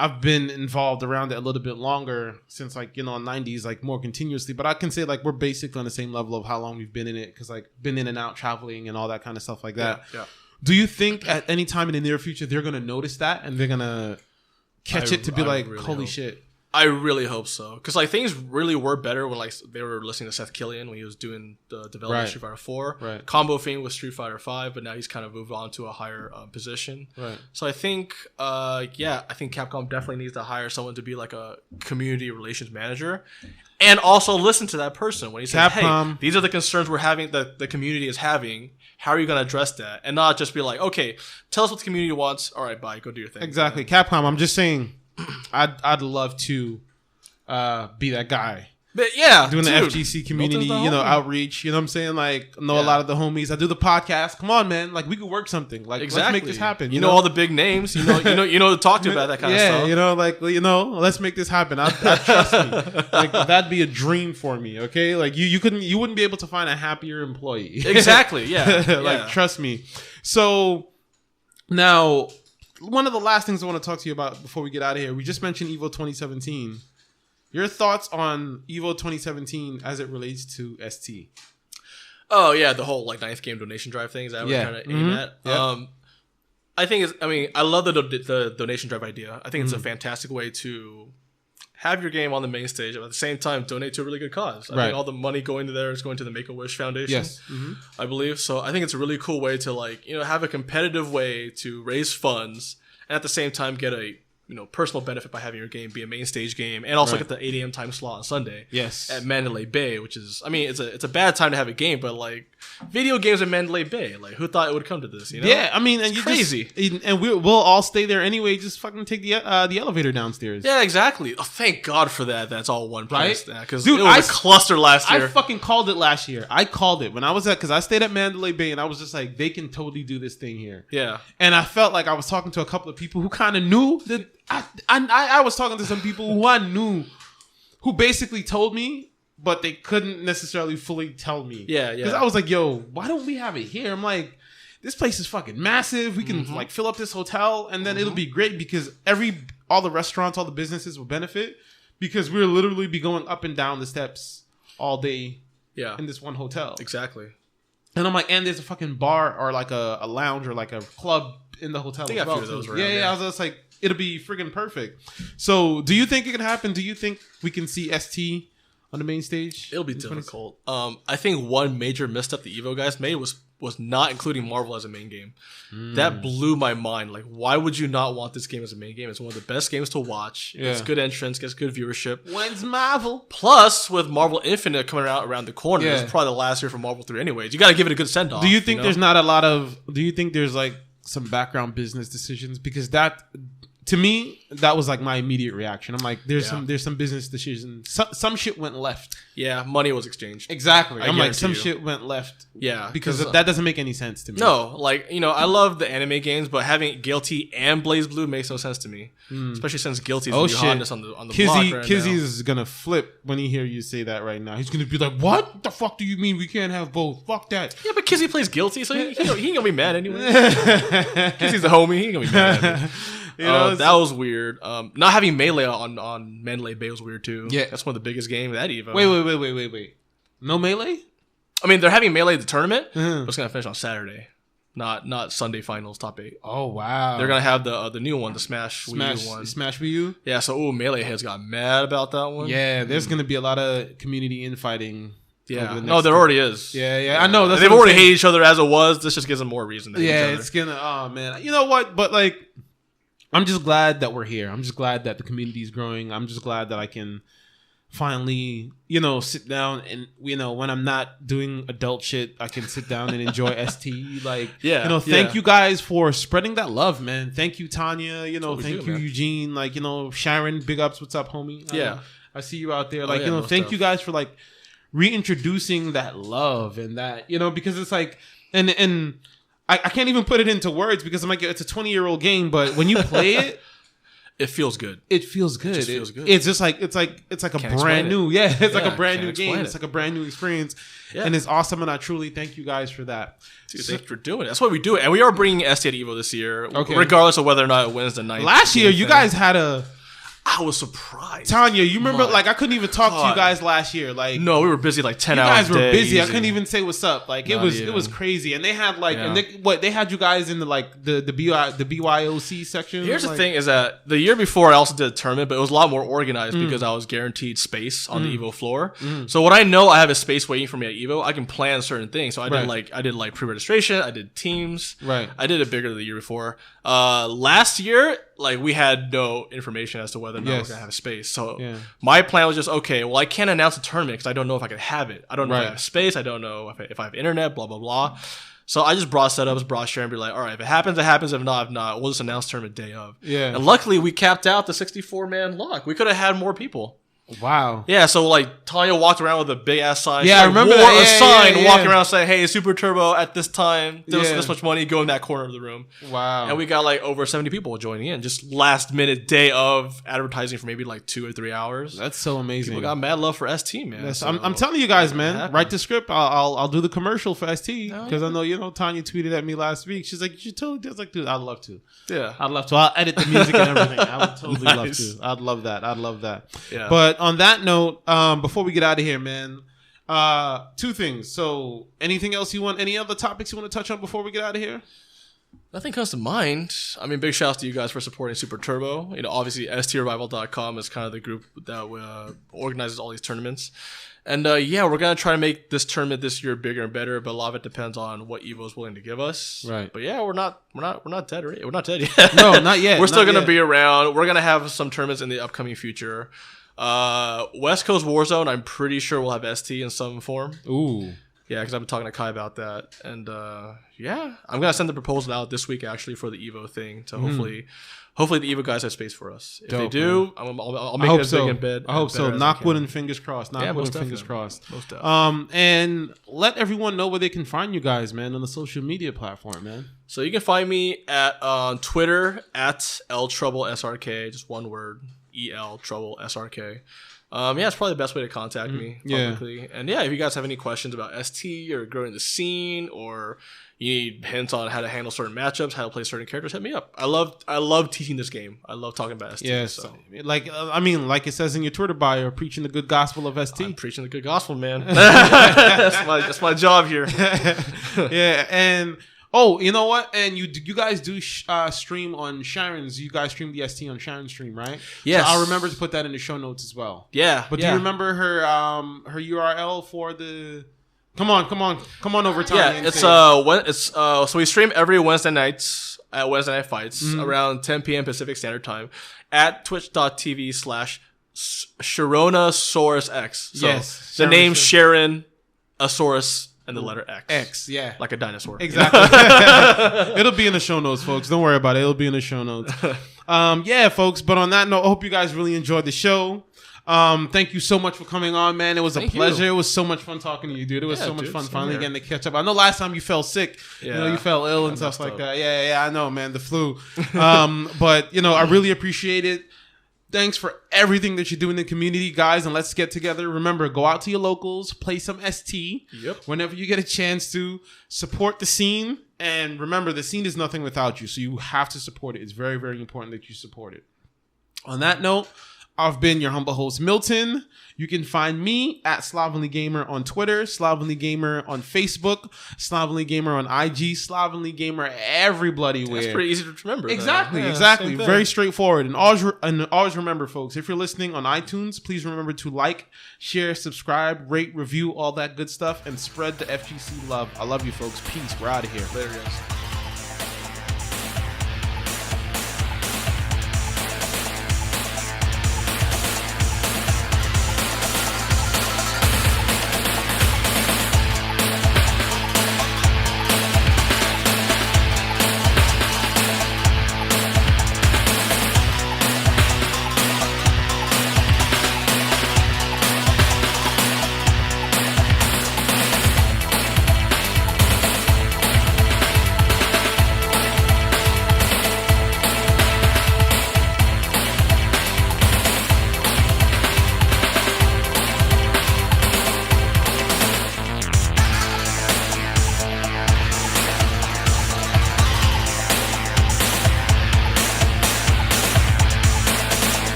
I've been involved around it a little bit longer since in the 90s, more continuously. But I can say we're basically on the same level of how long we've been in it, because been in and out traveling and all that kind of stuff like that. Yeah. Do you think at any time in the near future they're going to notice that and they're going to catch it to be really holy shit? I really hope so, because things really were better when they were listening to Seth Killian when he was doing the development of Street Fighter 4, Combo Fiend with Street Fighter 5, but now he's kind of moved on to a higher position. Right. So I think, I think Capcom definitely needs to hire someone to be like a community relations manager, and also listen to that person when he says, "Hey, these are the concerns we're having, the community is having. How are you going to address that?" And not just be like, "Okay, tell us what the community wants. All right, bye, go do your thing." Exactly, Capcom. I'm just saying. I'd love to be that guy. But doing the FGC community, outreach. You know what I'm saying? A lot of the homies. I do the podcast. Come on, man. We could work something. Let's make this happen. You know all the big names. You know to talk to about that kind of stuff. Let's make this happen. I trust me. That'd be a dream for me. Okay, you wouldn't be able to find a happier employee. Exactly. Yeah. Trust me. So now, one of the last things I want to talk to you about before we get out of here, we just mentioned EVO 2017. Your thoughts on EVO 2017 as it relates to ST? Oh yeah, the whole ninth game donation drive thing. Is that what we're kind of aiming at? Yep. I think I love the donation drive idea. I think it's a fantastic way to have your game on the main stage, but at the same time donate to a really good cause. I think all the money going to there is going to the Make-A-Wish Foundation. Yes. I believe. So I think it's a really cool way to have a competitive way to raise funds and at the same time get a personal benefit by having your game be a main stage game, and also Right. get the 8 a.m. time slot on Sunday. Yes. At Mandalay Bay, which is, I mean, it's a bad time to have a game, but like video games at Mandalay Bay, like who thought it would come to this? You know? Yeah, I mean, and It's you crazy. and we'll all stay there anyway. Just fucking take the elevator downstairs. Yeah, exactly. Oh, thank God for that. That's all one place Right? now, because Dude, it was a cluster last year. I fucking called it last year. I called it when I was because I stayed at Mandalay Bay, and I was just like, they can totally do this thing here. Yeah. And I felt like I was talking to a couple of people who kind of knew that I was talking to some people who I knew, who basically told me, but they couldn't necessarily fully tell me. Yeah, yeah. Because I was like, yo, why don't we have it here? I'm like, this place is fucking massive. We can like fill up this hotel, and then it'll be great because all the restaurants, all the businesses will benefit because we'll literally be going up and down the steps all day. Yeah. In this one hotel. Exactly. And I'm like, and there's a fucking bar or like a lounge or like a club in the hotel. They as got a well, few of those too. around, Yeah. yeah. I was just like, it'll be friggin' perfect. So, do you think it can happen? Do you think we can see ST on the main stage? It'll be in 20? difficult. I think one major misstep the Evo guys made was not including Marvel as a main game. That blew my mind. Like, why would you not want this game as a main game? It's one of the best games to watch. Yeah. It's good entrance, gets good viewership. When's Marvel? Plus, with Marvel Infinite coming out around the corner, Yeah. it's probably the last year for Marvel 3 anyways. You got to give it a good send-off. Do you think know? there's not a lot of? Do you think there's like some background business decisions? Because that, to me, that was like my immediate reaction. I'm like, there's some business decisions. Some shit went left. Yeah, money was exchanged. Exactly. I'm like, guarantee some you. shit went left. Yeah. Because that doesn't make any sense to me. No, like, I love the anime games, but having Guilty and Blaze Blue makes no sense to me. Especially since Guilty is the new hotness on the block right Kizzy now. is gonna flip when he hear you say that right now. He's gonna be like, "What the fuck do you mean we can't have both? Fuck that." Yeah, but Kizzy plays Guilty, so he ain't gonna be mad anyway. Kizzy's the homie, he ain't gonna be mad at me. That was weird. Not having Melee on Mandalay Bay was weird too. Yeah. That's one of the biggest games at Evo. Wait. No Melee? I mean, they're having Melee the tournament, Mhm. but it's gonna finish on Saturday, not Sunday finals top 8. Oh wow. They're gonna have the new one, the Smash Wii U one. Smash Wii U? Yeah, so Melee heads got mad about that one. Yeah, there's gonna be a lot of community infighting. Yeah, over the no, next there already is. Yeah. I know. That's They've what I'm already saying. hated each other as it was. This just gives them more reason to hate Yeah, each other. it's gonna. Oh man, you know what? But like, I'm just glad that we're here. I'm just glad that the community is growing. I'm just glad that I can finally, sit down and when I'm not doing adult shit, I can sit down and enjoy ST. Like, thank you guys for spreading that love, man. Thank you, Tanya. Thank you, man. Eugene. Like, Sharon. Big ups. What's up, homie? I see you out there. Like, most thank stuff. you guys for like reintroducing that love and that because it's like and I can't even put it into words because I'm like, it's a 20-year-old game, but when you play it. It feels good. It feels good. just feels good. It's just like it's like a Can't brand explain new. it. Yeah, it's like Yeah, a brand can't new game. explain It's it. like a brand new experience, Yeah. and it's awesome. And I truly thank you guys for that. Dude, thanks for doing it. That's why we do it. And we are bringing ST at Evo this year, Okay. regardless of whether or not it wins the night. Last year, you guys had a I was surprised. Tanya. You remember? My Like, I couldn't even talk to you God. guys last year. Like, No, we were busy like 10 you hours. guys a were day, busy. I easy. couldn't even say what's up. Like, it Not was even. crazy. And they had like, Yeah. and they had you guys in the like the BYOC section. Here's the like, thing: is that the year before I also did a tournament, but it was a lot more organized because I was guaranteed space on the Evo floor. So when I know I have a space waiting for me at Evo, I can plan certain things. So I did like pre-registration, I did teams, Right. I did it bigger the year before. Last year, like we had no information as to whether or not Yes. we're gonna have a space. So Yeah. my plan was just okay. Well, I can't announce a tournament because I don't know if I can have it. I don't know if Right. I have space. I don't know if I have internet. Blah blah blah. So I just brought setups, brought share, and be like, all right, if it happens, it happens. If not, we'll just announce tournament day of. Yeah. And luckily, we capped out the 64-man lock. We could have had more people. Wow. Yeah, so like Tanya walked around with a big ass sign. Yeah, She, I remember wore that. a Yeah, sign yeah. walking around saying, "Hey, Super Turbo at this time. There's Yeah. this much money. Go in that corner of the room." Wow. And we got like over 70 people joining in. Just last minute day of advertising for maybe like 2 or 3 hours. That's so amazing. People got mad love for ST, man. Yes, So I'm telling you guys, it man. happened. Write the script. I'll do the commercial for ST Oh, because I know Tanya tweeted at me last week. She's like, you should totally do. I was like, dude, I'd love to. Yeah. I'd love to. I'll edit the music and everything. I would totally love Nice. to. I'd love that. Yeah. But on that note, before we get out of here, man, two things. So, anything else you want? Any other topics you want to touch on before we get out of here? Nothing comes to mind. I mean, big shout out to you guys for supporting Super Turbo. Obviously, strevival.com is kind of the group that organizes all these tournaments. And yeah, we're gonna try to make this tournament this year bigger and better, but a lot of it depends on what Evo is willing to give us. Right. But yeah, we're not dead. Right? We're not dead yet. No, not yet. We're still gonna be around. We're gonna have some tournaments in the upcoming future. West Coast Warzone, I'm pretty sure we'll have ST in some form. Ooh. Yeah, because I've been talking to Kai about that, and yeah, I'm gonna send the proposal out this week actually for the Evo thing. So hopefully the Evo guys have space for us. If they do, I'll make it as big and bed. I hope so. Knock wood and fingers crossed. Knock wood and fingers crossed. Most definitely. And let everyone know where they can find you guys, man, on the social media platform, man. So you can find me on Twitter at ElTrouble SRK, just one word, ElTrouble SRK. Yeah, it's probably the best way to contact me publicly. Yeah. And yeah, if you guys have any questions about ST or growing the scene, or you need hints on how to handle certain matchups, how to play certain characters, hit me up. I love teaching this game. I love talking about ST. Yes. So. Like it says in your Twitter bio, preaching the you gospel of ST. I'm preaching the good gospel, man. that's my job here. Yeah, and oh, you know what? And you guys do stream on Sharon's. You guys stream the ST on Sharon's stream, right? Yes. So I'll remember to put that in the show notes as well. Yeah. But do you remember her URL for the? Come on over, Tony. Yeah, so we stream every Wednesday nights at Wednesday Night Fights around 10 p.m. Pacific Standard Time at twitch.tv/SharonaSaurus X. So yes. The name Sharon, Asaurus, and the letter X. X, yeah. Like a dinosaur. Exactly. It'll be in the show notes, folks. Don't worry about it. It'll be in the show notes. Yeah, folks. But on that note, I hope you guys really enjoyed the show. Thank you so much for coming on, man. It was a pleasure. It was so much fun talking to you, dude. It was so much fun finally getting to catch up. I know last time you fell sick. Yeah. You fell ill and stuff like that. Yeah, I know, man. The flu. But, I really appreciate it. Thanks for everything that you do in the community, guys, and let's get together. Remember, go out to your locals, play some ST. Yep. Whenever you get a chance to, support the scene. And remember, the scene is nothing without you, so you have to support it. It's very, very important that you support it. On that note, I've been your humble host, Milton. You can find me at Slovenly Gamer on Twitter, Slovenly Gamer on Facebook, Slovenly Gamer on IG, Slovenly Gamer every bloody where. That's pretty easy to remember. Exactly. Very straightforward. And always remember, folks, if you're listening on iTunes, please remember to like, share, subscribe, rate, review, all that good stuff, and spread the FGC love. I love you, folks. Peace. We're out of here. Later, guys.